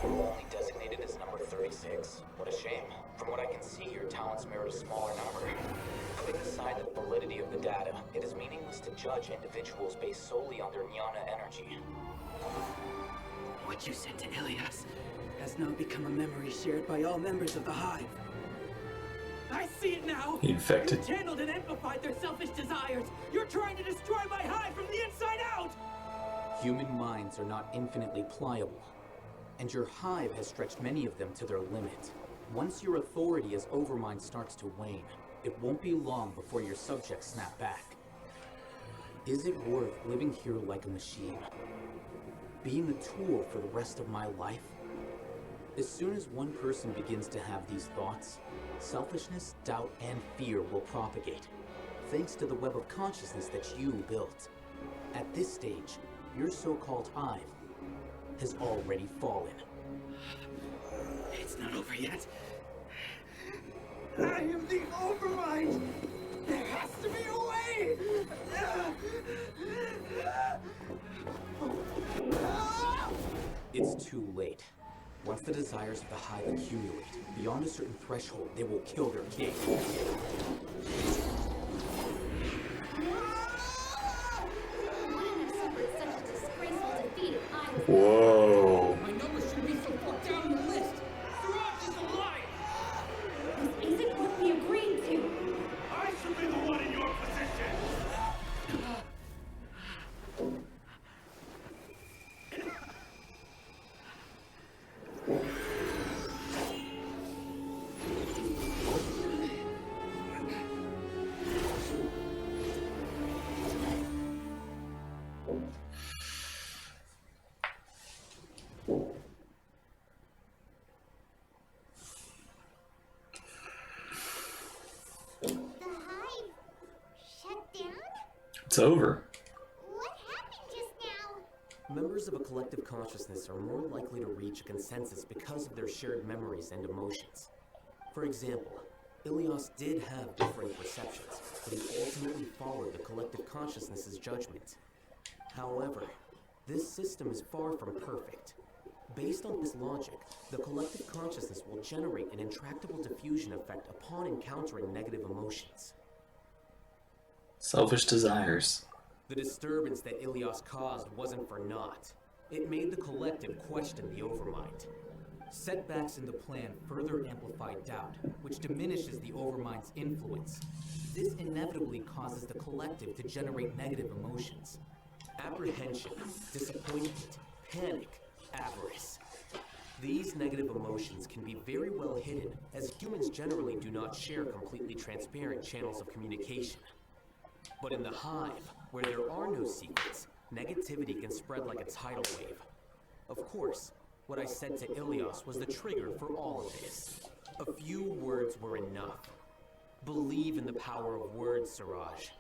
were only designated as number 36. What a shame. From what I can see, your talents merit a smaller number. Putting aside the validity of the data, it is meaningless to judge individuals based solely on their jnana energy. What you said to Ilias has now become a memory shared by all members of the Hive. I see it now! He infected. You channeled and amplified their selfish desires! You're trying to destroy my hive from the inside out! Human minds are not infinitely pliable, and your hive has stretched many of them to their limit. Once your authority as Overmind starts to wane, it won't be long before your subjects snap back. Is it worth living here like a machine? Being a tool for the rest of my life? As soon as one person begins to have these thoughts, selfishness, doubt, and fear will propagate, thanks to the web of consciousness that you built. At this stage, your so-called hive has already fallen. It's not over yet. I am the Overmind! There has to be a way! It's too late. Once the desires of the hive accumulate, beyond a certain threshold, they will kill their king. Wouldn't have suffered such a disgraceful defeat if I was... Whoa. My number should be so far down the list! Siraj is a liar! This isn't what we agreed to. I should be the one in your position! It's over. What happened just now? Members of a collective consciousness are more likely to reach a consensus because of their shared memories and emotions. For example, Ilias did have different perceptions, but he ultimately followed the collective consciousness's judgment. However, this system is far from perfect. Based on this logic, the collective consciousness will generate an intractable diffusion effect upon encountering negative emotions. Selfish desires. The disturbance that Ilias caused wasn't for naught. It made the collective question the Overmind. Setbacks in the plan further amplify doubt, which diminishes the Overmind's influence. This inevitably causes the collective to generate negative emotions. Apprehension, disappointment, panic, avarice. These negative emotions can be very well hidden, as humans generally do not share completely transparent channels of communication. But in the hive, where there are no secrets, negativity can spread like a tidal wave. Of course, what I said to Ilias was the trigger for all of this. A few words were enough. Believe in the power of words, Siraj.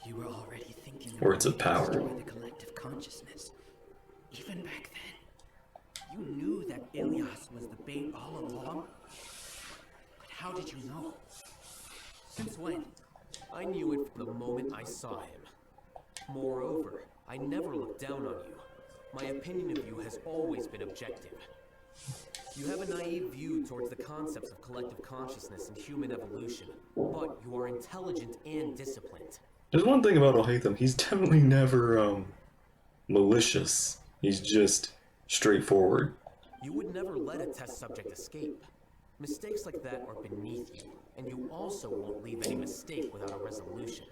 You were already thinking Words of power. Destroy the collective consciousness. Even back then, you knew that Ilias was the bait all along. But how did you know? Since when? I knew it from the moment I saw him. Moreover, I never looked down on you. My opinion of you has always been objective. You have a naive view towards the concepts of collective consciousness and human evolution, but you are intelligent and disciplined. There's one thing about Alhaitham, he's definitely never, malicious. He's just straightforward. You would never let a test subject escape. Mistakes like that are beneath you, and you also won't leave any mistake without a resolution.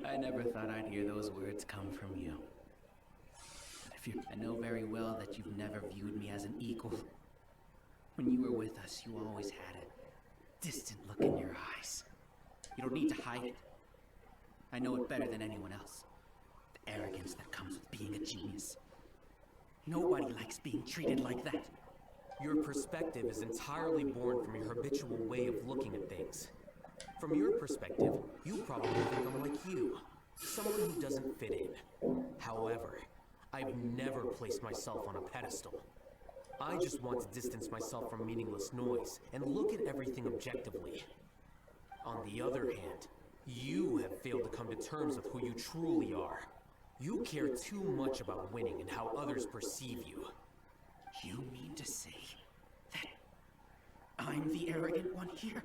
I never thought I'd hear those words come from you. I know very well that you've never viewed me as an equal. When you were with us, you always had a distant look in your eyes. You don't need to hide it. I know it better than anyone else. The arrogance that comes with being a genius. Nobody likes being treated like that. Your perspective is entirely born from your habitual way of looking at things. From your perspective, you probably think I'm like you, someone who doesn't fit in. However, I've never placed myself on a pedestal. I just want to distance myself from meaningless noise and look at everything objectively. On the other hand, you have failed to come to terms with who you truly are. You care too much about winning and how others perceive you. You mean to say that I'm the arrogant one here?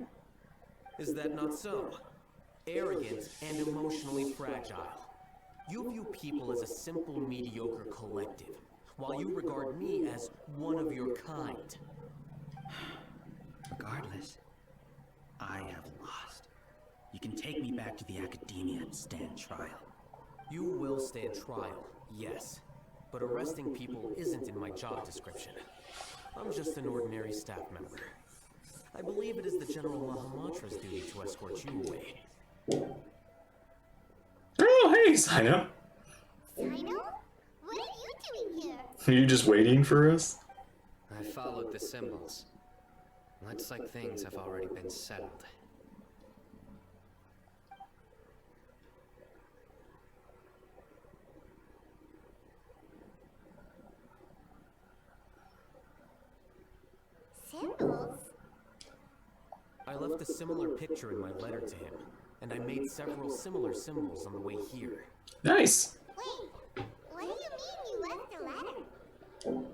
Is that not so? Arrogant and emotionally fragile. You view people as a simple, mediocre collective, while you regard me as one of your kind. Regardless, I have lost. You can take me back to the academia and stand trial. You will stand trial, yes. But arresting people isn't in my job description. I'm just an ordinary staff member. I believe it is the General Mahamatra's duty to escort you away. Oh, hey, Sino. Sino? What are you doing here? Are you just waiting for us? I followed the symbols. Looks like things have already been settled. Symbols? I left a similar picture in my letter to him, and I made several similar symbols on the way here. Nice. Wait, what do you mean you left a letter? Oh,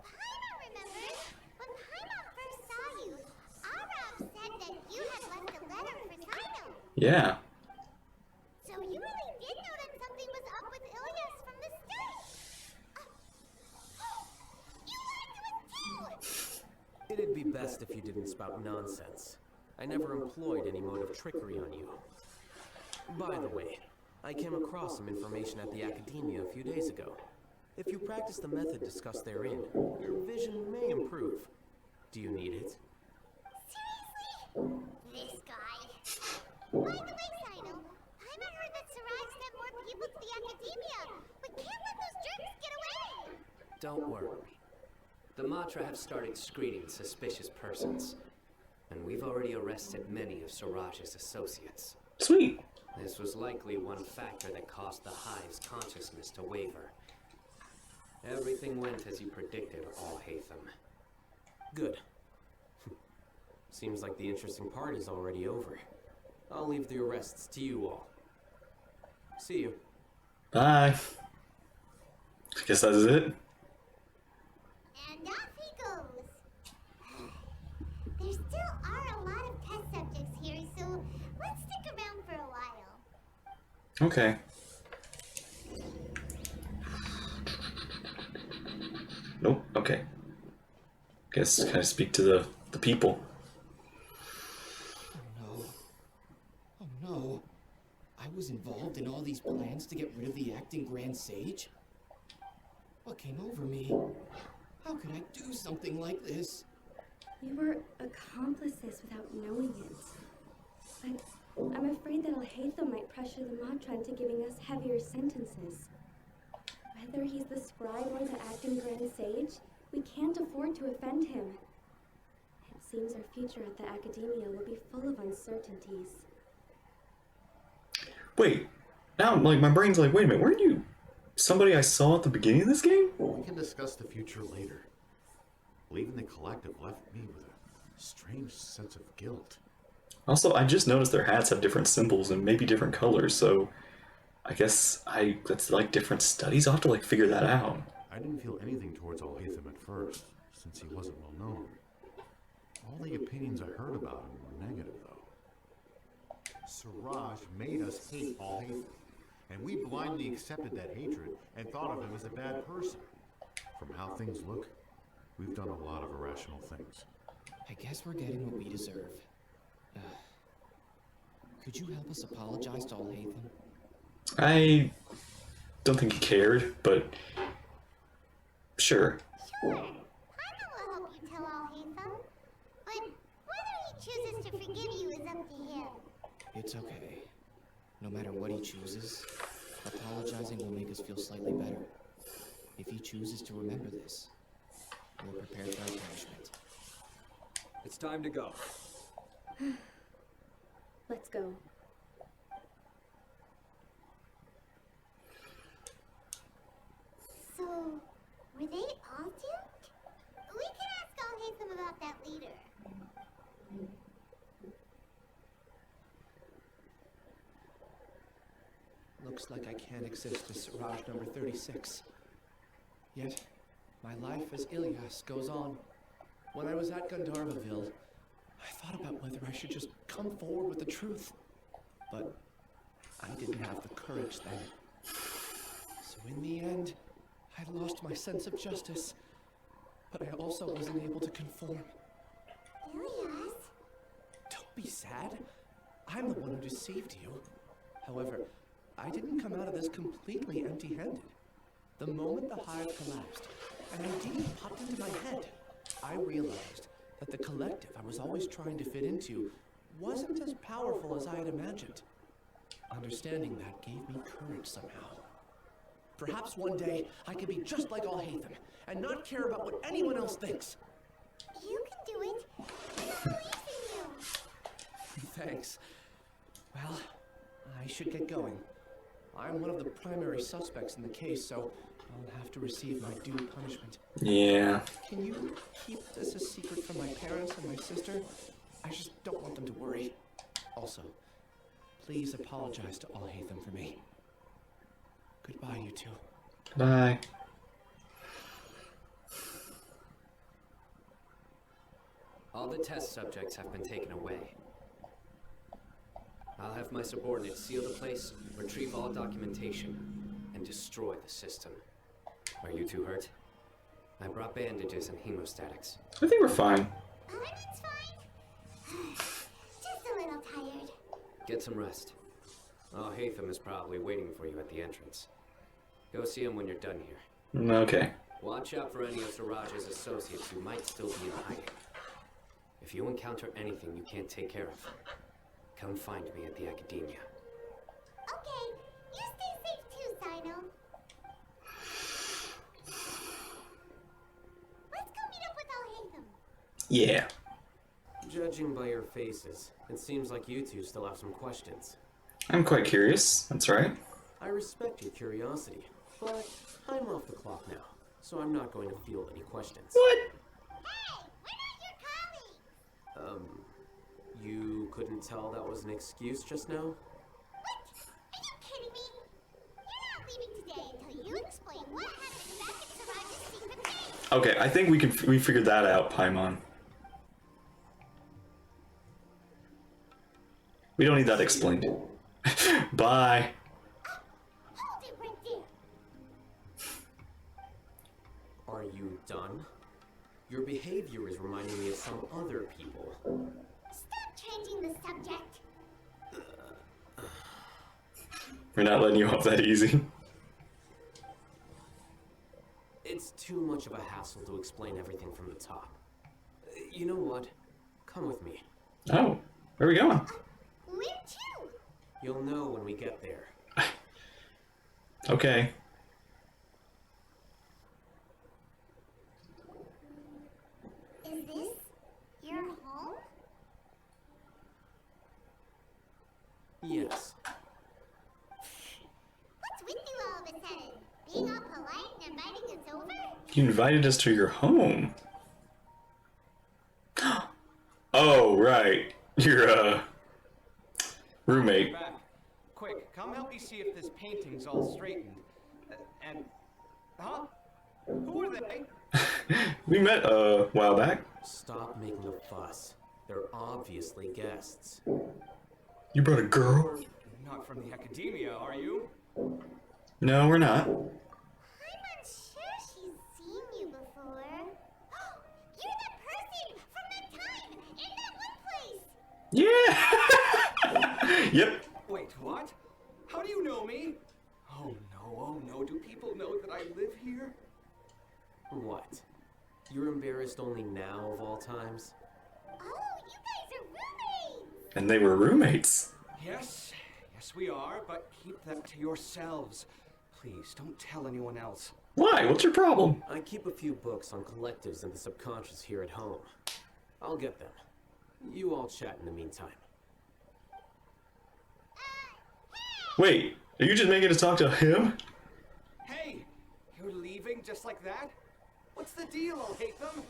Paimon remembers. When Paimon first saw you, Arav said that you had left a letter for Sino. Yeah. So you really did know that something was up with Ilias from the start. You lied to us too! It'd be best if you didn't spout nonsense. I never employed any mode of trickery on you. By the way, I came across some information at the Academia a few days ago. If you practice the method discussed therein, your vision may improve. Do you need it? Seriously? This guy. By the way, Sino, Paimon heard that Siraj sent more people to the Academia. We can't let those jerks get away! Don't worry. The Matra have started screening suspicious persons. and we've already arrested many of Siraj's associates. Sweet. This was likely one factor that caused the Hive's consciousness to waver. Everything went as you predicted, Alhaitham. Good. Seems like the interesting part is already over. I'll leave the arrests to you all. See you. Bye. I guess that is it. And off he goes. There still are a lot of test subjects here, so let's stick around for a while. Okay. Nope. Okay. Guess kind of speak to the people. Oh no. I was involved in all these plans to get rid of the acting Grand Sage? What came over me? How could I do something like this? We were accomplices without knowing it. But I'm afraid that Alhaitham might pressure the Matra into giving us heavier sentences. Whether he's the scribe or the acting Grand Sage, we can't afford to offend him. It seems our future at the Academia will be full of uncertainties. Wait. Now, like, my brain's like, wait a minute, weren't you somebody I saw at the beginning of this game? We can discuss the future later. Leaving the collective left me with a strange sense of guilt. Also, I just noticed their hats have different symbols and maybe different colors, so I guess that's like different studies. I'll have to like figure that out. I didn't feel anything towards Alhaitham at first, since he wasn't well known. All the opinions I heard about him were negative, though. Siraj made us hate Alhaitham, and we blindly accepted that hatred and thought of him as a bad person. From how things look, we've done a lot of irrational things. I guess we're getting what we deserve. Could you help us apologize to Alhaitham? I don't think he cared, but sure. Sure. Paimon will help you tell Alhaitham. But whether he chooses to forgive you is up to him. It's okay. No matter what he chooses, apologizing will make us feel slightly better. If he chooses to remember this, we're prepared for our punishment. It's time to go. Let's go. So, were they all duped? We can ask Alhaitham about that later. Looks like I can't exist as Siraj number 36. Yet, my life as Ilyas goes on. When I was at Gandharvaville, I thought about whether I should just come forward with the truth. But I didn't have the courage then. So in the end, I lost my sense of justice. But I also wasn't able to conform. Ilyas? Don't be sad. I'm the one who deceived you. However, I didn't come out of this completely empty-handed. The moment the hive collapsed, an idea popped into my head. I realized that the collective I was always trying to fit into wasn't as powerful as I had imagined. Understanding that gave me courage somehow. Perhaps one day I could be just like Alhaitham and not care about what anyone else thinks. You can do it. I believe in you. Thanks. Well, I should get going. I'm one of the primary suspects in the case, so I'll have to receive my due punishment. Yeah. Can you keep this a secret from my parents and my sister? I just don't want them to worry. Also, please apologize to Alhaitham for me. Goodbye, you two. Bye. All the test subjects have been taken away. I'll have my subordinates seal the place, retrieve all documentation, and destroy the system. Are you two hurt? I brought bandages and hemostatics. I think we're fine. It's fine. Just a little tired. Get some rest. Alhaitham is probably waiting for you at the entrance. Go see him when you're done here. Okay. Watch out for any of Siraj's associates who might still be in hiding. If you encounter anything you can't take care of, come find me at the Academia. Okay, you stay safe too, Sino. Let's go meet up with Alhaitham. Yeah. Judging by your faces, it seems like you two still have some questions. I'm quite curious, that's right. I respect your curiosity, but I'm off the clock now, so I'm not going to field any questions. What? You couldn't tell that was an excuse just now? Are you kidding me? You're not leaving today until you explain what happened back in Siraj's secret base. Okay, I think we figured that out, Paimon. We don't need that explained. Bye. Hold it right there. Are you done? Your behavior is reminding me of some other people. Stop changing the subject. We're not letting you off that easy. It's too much of a hassle to explain everything from the top. You know what? Come with me. Oh, where are we going? Where to? You'll know when we get there. Okay. Is this your home? Yes. What's with you all of a sudden? Being all polite and inviting us over? You invited us to your home. Oh, right. Your, roommate. Back. Quick, come help me see if this painting's all straightened. Huh? Who are they? We met a while back. Stop making a fuss. They're obviously guests. You brought a girl? Not from the academia, are you? No, we're not. I'm not sure she's seen you before. You're that person from that time in that one place. Yeah. Yep. Wait, what? How do you know me? Oh no, do people know that I live here? What? You're embarrassed only now of all times? Oh, you guys are roommates. And they were roommates. Yes, we are, but keep that to yourselves. Please, don't tell anyone else. Why? What's your problem? I keep a few books on collectives and the subconscious here at home. I'll get them. You all chat in the meantime. Wait, are you just making us talk to him? Hey, you're leaving just like that? What's the deal, Alhaitham?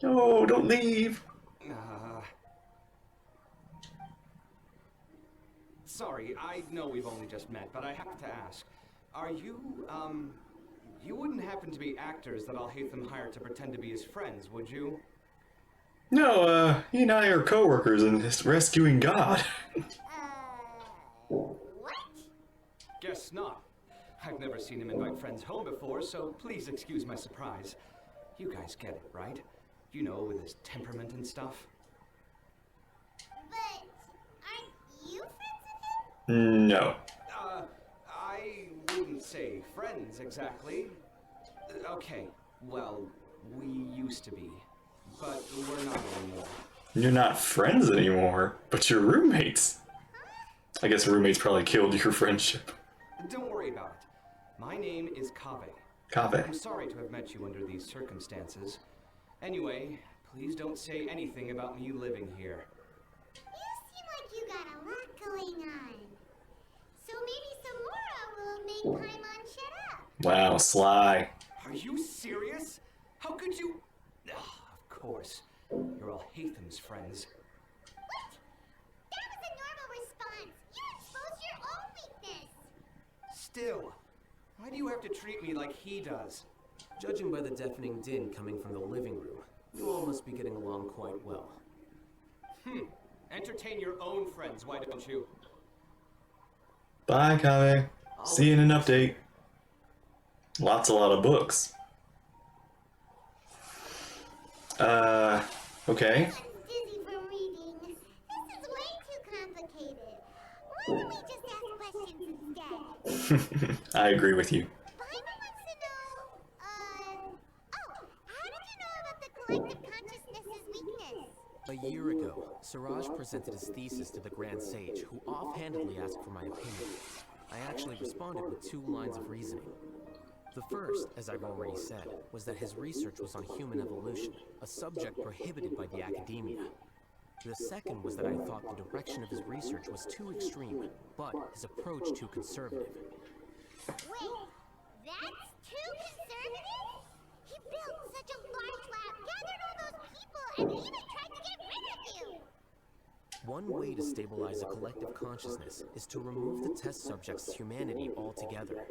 No, don't leave. Sorry, I know we've only just met, but I have to ask. Are you, you wouldn't happen to be actors that Alhaitham hired to pretend to be his friends, would you? No, he and I are co-workers in this rescuing God. What? Guess not. I've never seen him invite friends home before, so please excuse my surprise. You guys get it, right? You know, with his temperament and stuff. But aren't you friends with him? No. I wouldn't say friends exactly. Okay, well, we used to be, but we're not anymore. You're not friends anymore, but you're roommates. I guess roommates probably killed your friendship. Don't worry about it. My name is Kaveh. Kaveh. I'm sorry to have met you under these circumstances. Anyway, please don't say anything about me living here. You seem like you got a lot going on. So maybe some Samora will make Paimon shut up. Wow, sly. Are you serious? How could you? Of course. You're Alhaitham's friends. What? That was a normal response. You exposed your own weakness. Still, why do you have to treat me like he does? Judging by the deafening din coming from the living room, you all must be getting along quite well. Entertain your own friends, why don't you? Bye, Kaveh. See you in an update. A lot of books. Okay. I'm dizzy from reading. This is way too complicated. Why don't we just ask questions instead? I agree with you. Paimon wants to know, how did you know about the collective consciousness's weakness? A year ago, Siraj presented his thesis to the Grand Sage, who offhandedly asked for my opinion. I actually responded with 2 lines of reasoning. The first, as I've already said, was that his research was on human evolution, a subject prohibited by the academia. The second was that I thought the direction of his research was too extreme, but his approach too conservative. Wait, that's too conservative? He built such a large lab, gathered all those people, and even tried to get rid of you! One way to stabilize a collective consciousness is to remove the test subject's humanity altogether.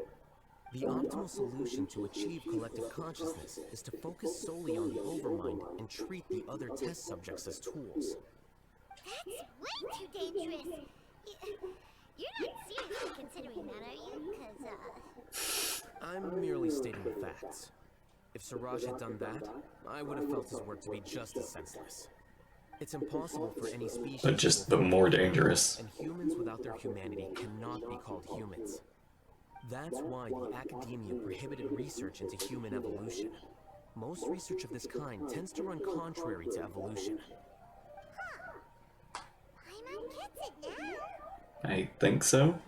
The optimal solution to achieve collective consciousness is to focus solely on the overmind and treat the other test subjects as tools. That's way too dangerous! You're not seriously considering that, are you? 'Cause, I'm merely stating the facts. If Siraj had done that, I would have felt his work to be just as senseless. It's impossible for any species But just the more dangerous. and humans without their humanity cannot be called humans. That's why the academia prohibited research into human evolution. Most research of this kind tends to run contrary to evolution. Paimon gets it now. I think so.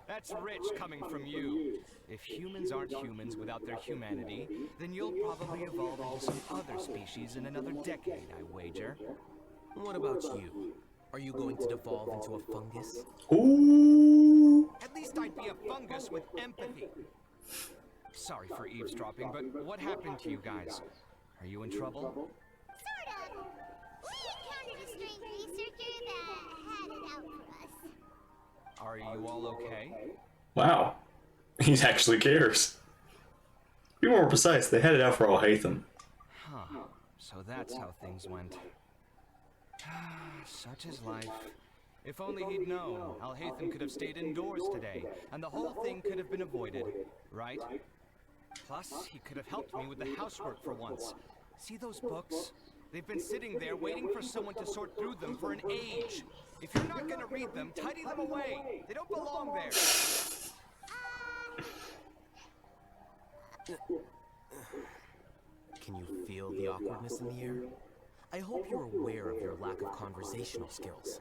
That's rich coming from you. If humans aren't humans without their humanity, then you'll probably evolve into some other species in another decade, I wager. What about you? Are you going to devolve into a fungus? Ooh. At least I'd be a fungus with empathy. Sorry for eavesdropping, but what happened to you guys? Are you in trouble? Sort of. We encountered a strange researcher that had it out for us. Are you all okay? Wow. He actually cares. Be more precise, they had it out for Alhaitham. Huh. So that's how things went. Such is life. If only he'd known, Alhaitham could have stayed indoors today, and the whole thing could have been avoided, right? Plus, he could have helped me with the housework for once. See those books? They've been sitting there waiting for someone to sort through them for an age. If you're not gonna read them, tidy them away. They don't belong there. Can you feel the awkwardness in the air? I hope you're aware of your lack of conversational skills.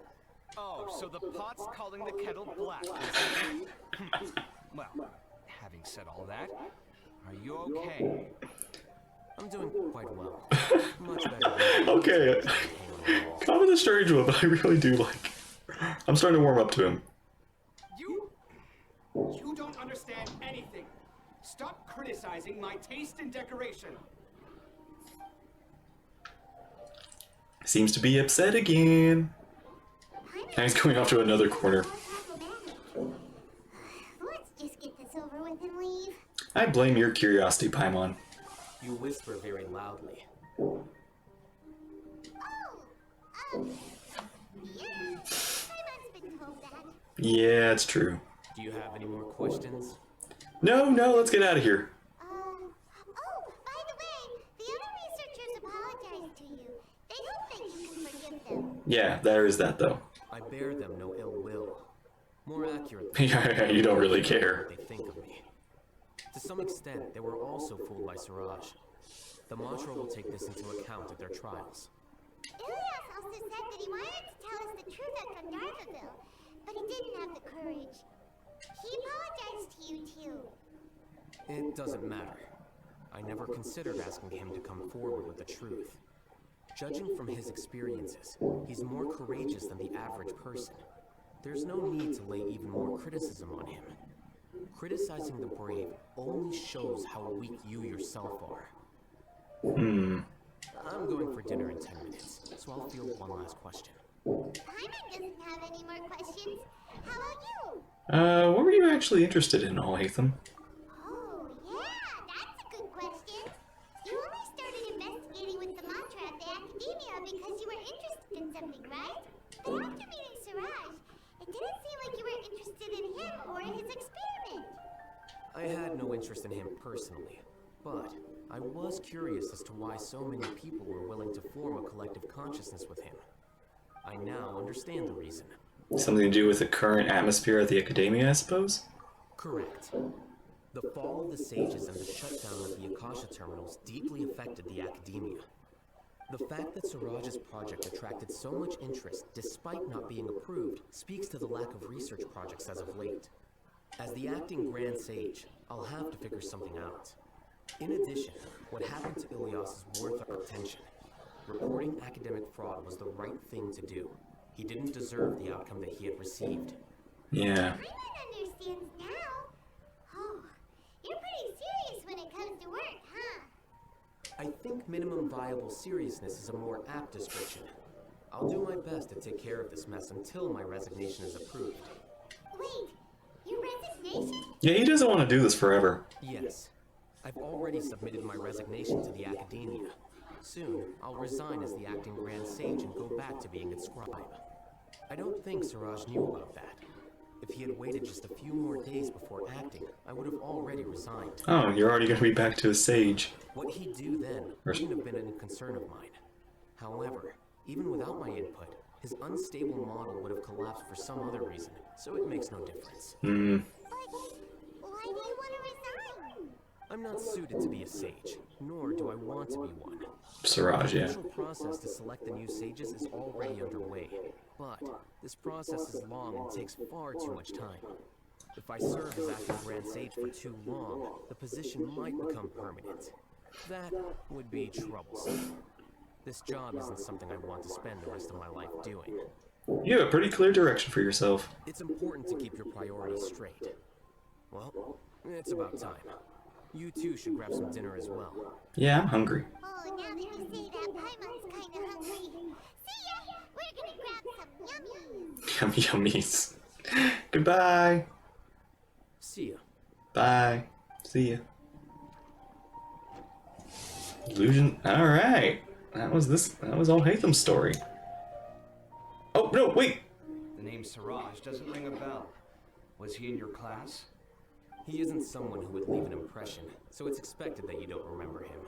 Oh, so the pot's calling the kettle black. Well, having said all that, are you okay? I'm doing quite well. Much better than Okay. Kind of a strange one, but I really do like. I'm starting to warm up to him. You don't understand anything. Stop criticizing my taste in decoration. Seems to be upset again. Now he's going off to another corner. Let's just get this over with and leave. I blame your curiosity, Paimon. You whisper very loudly. Yeah, Paimon's been told that. Yeah, it's true. Do you have any more questions? No, let's get out of here. Oh, by the way, the other researchers apologized to you. They hope that you can forgive them. Yeah, there is that though. I bear them no ill will. More accurately, Yeah, you don't really care. what they think of me. To some extent, they were also fooled by Siraj. The Mantra will take this into account at their trials. Ilias also said that he wanted to tell us the truth at Gandharvaville, but he didn't have the courage. He apologized to you too. It doesn't matter. I never considered asking him to come forward with the truth. Judging from his experiences, he's more courageous than the average person. There's no need to lay even more criticism on him. Criticizing the brave only shows how weak you yourself are. I'm going for dinner in 10 minutes, so I'll field one last question. Paimon doesn't have any more questions. How about you? What were you actually interested in, Alhaitham? Oh, yeah, that's a good question. You only started investigating with the mantra at the academia because you were interested in something, right? But after meeting Siraj, it didn't seem like you were interested in him or his experiment. I had no interest in him personally, but I was curious as to why so many people were willing to form a collective consciousness with him. I now understand the reason. Something to do with the current atmosphere at the Academia, I suppose? Correct. The fall of the sages and the shutdown of the Akasha terminals deeply affected the academia. The fact that Siraj's project attracted so much interest despite not being approved speaks to the lack of research projects as of late. As the acting Grand Sage, I'll have to figure something out. In addition, what happened to Ilias is worth our attention. Reporting academic fraud was the right thing to do. He didn't deserve the outcome that he had received. Yeah. Paimon understands now. Oh, you're pretty serious when it comes to work, huh? I think minimum viable seriousness is a more apt description. I'll do my best to take care of this mess until my resignation is approved. Wait, your resignation? Yeah, he doesn't want to do this forever. Yes. I've already submitted my resignation to the Academia. Soon, I'll resign as the acting Grand Sage and go back to being its scribe. I don't think Siraj knew about that. If he had waited just a few more days before acting, I would have already resigned. Oh, you're already going to be back to a sage. What he'd do then wouldn't have been a concern of mine. However, even without my input, his unstable model would have collapsed for some other reason, so it makes no difference. Why do you want to resign? I'm not suited to be a sage, nor do I want to be one. Siraj, yeah. The official process to select the new sages is already underway, but this process is long and takes far too much time. If I serve as acting Grand Sage for too long, the position might become permanent. That would be troublesome. This job isn't something I want to spend the rest of my life doing. You have a pretty clear direction for yourself. It's important to keep your priorities straight. Well, it's about time. You two should grab some dinner as well. Yeah, I'm hungry. Oh, now that you say that, Paimon's kinda hungry. See ya! We're gonna grab some yummies. Yummy yummies. Goodbye. See ya. Bye. See ya. Illusion. Alright. That was Alhaitham's story. Oh, no, wait! The name Siraj doesn't ring a bell. Was he in your class? He isn't someone who would leave an impression, so it's expected that you don't remember him.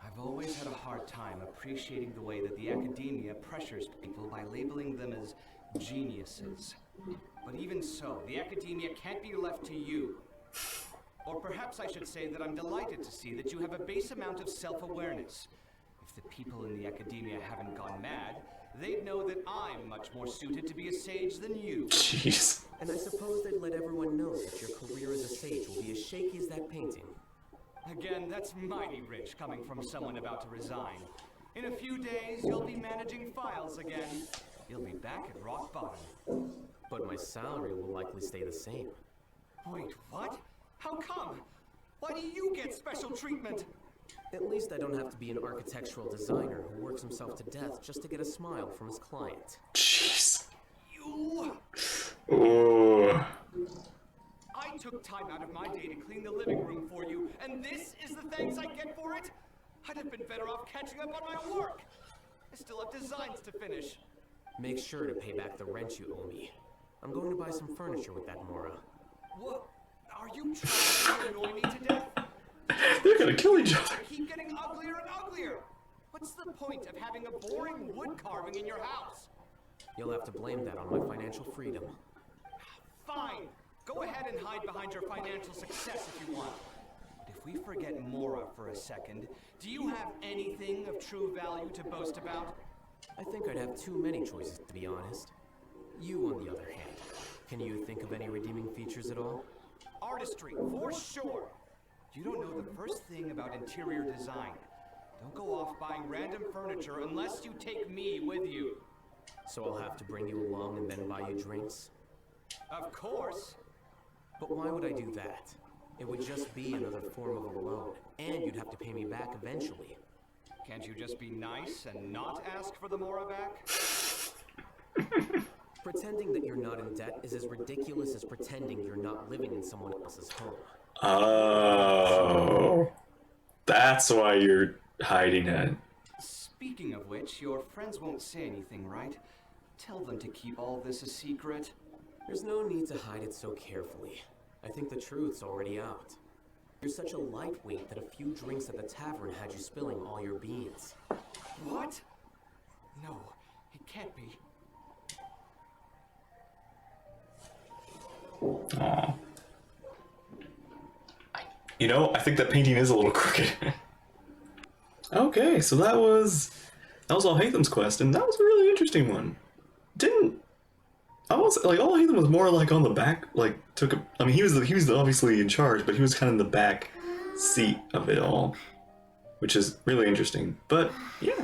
I've always had a hard time appreciating the way that the academia pressures people by labeling them as geniuses. But even so, the academia can't be left to you. Or perhaps I should say that I'm delighted to see that you have a base amount of self-awareness. If the people in the academia haven't gone mad, they'd know that I'm much more suited to be a sage than you. Jeez. And I suppose they'd let everyone know that your career as a sage will be as shaky as that painting. Again, that's mighty rich coming from someone about to resign. In a few days, you'll be managing files again. You'll be back at rock bottom. But my salary will likely stay the same. Wait, what? How come? Why do you get special treatment? At least I don't have to be an architectural designer who works himself to death just to get a smile from his client. Jeez. You... Oh. I took time out of my day to clean the living room for you, and this is the thanks I get for it? I'd have been better off catching up on my work. I still have designs to finish. Make sure to pay back the rent you owe me. I'm going to buy some furniture with that Mora. What? Are you trying to annoy me to death? They're gonna kill each other. Keep getting uglier and uglier. What's the point of having a boring wood carving in your house? You'll have to blame that on my financial freedom. Fine. Go ahead and hide behind your financial success if you want. But if we forget Mora for a second, do you have anything of true value to boast about? I think I'd have too many choices, to be honest. You, on the other hand, can you think of any redeeming features at all? Artistry, for sure. You don't know the first thing about interior design. Don't go off buying random furniture unless you take me with you. So I'll have to bring you along and then buy you drinks? Of course. But why would I do that? It would just be another form of a loan, and you'd have to pay me back eventually. Can't you just be nice and not ask for the Mora back? Pretending that you're not in debt is as ridiculous as pretending you're not living in someone else's home. Oh. That's why you're hiding it. Speaking of which, your friends won't say anything, right? Tell them to keep all this a secret. There's no need to hide it so carefully. I think the truth's already out. You're such a lightweight that a few drinks at the tavern had you spilling all your beans. What? No, it can't be. Aww. You know, I think that painting is a little crooked. Okay, so that was Alhaitham's quest, and that was a really interesting one. I was like, Alhaitham was more like on the back, like I mean, he was obviously in charge, but he was kind of in the back seat of it all, which is really interesting. But yeah,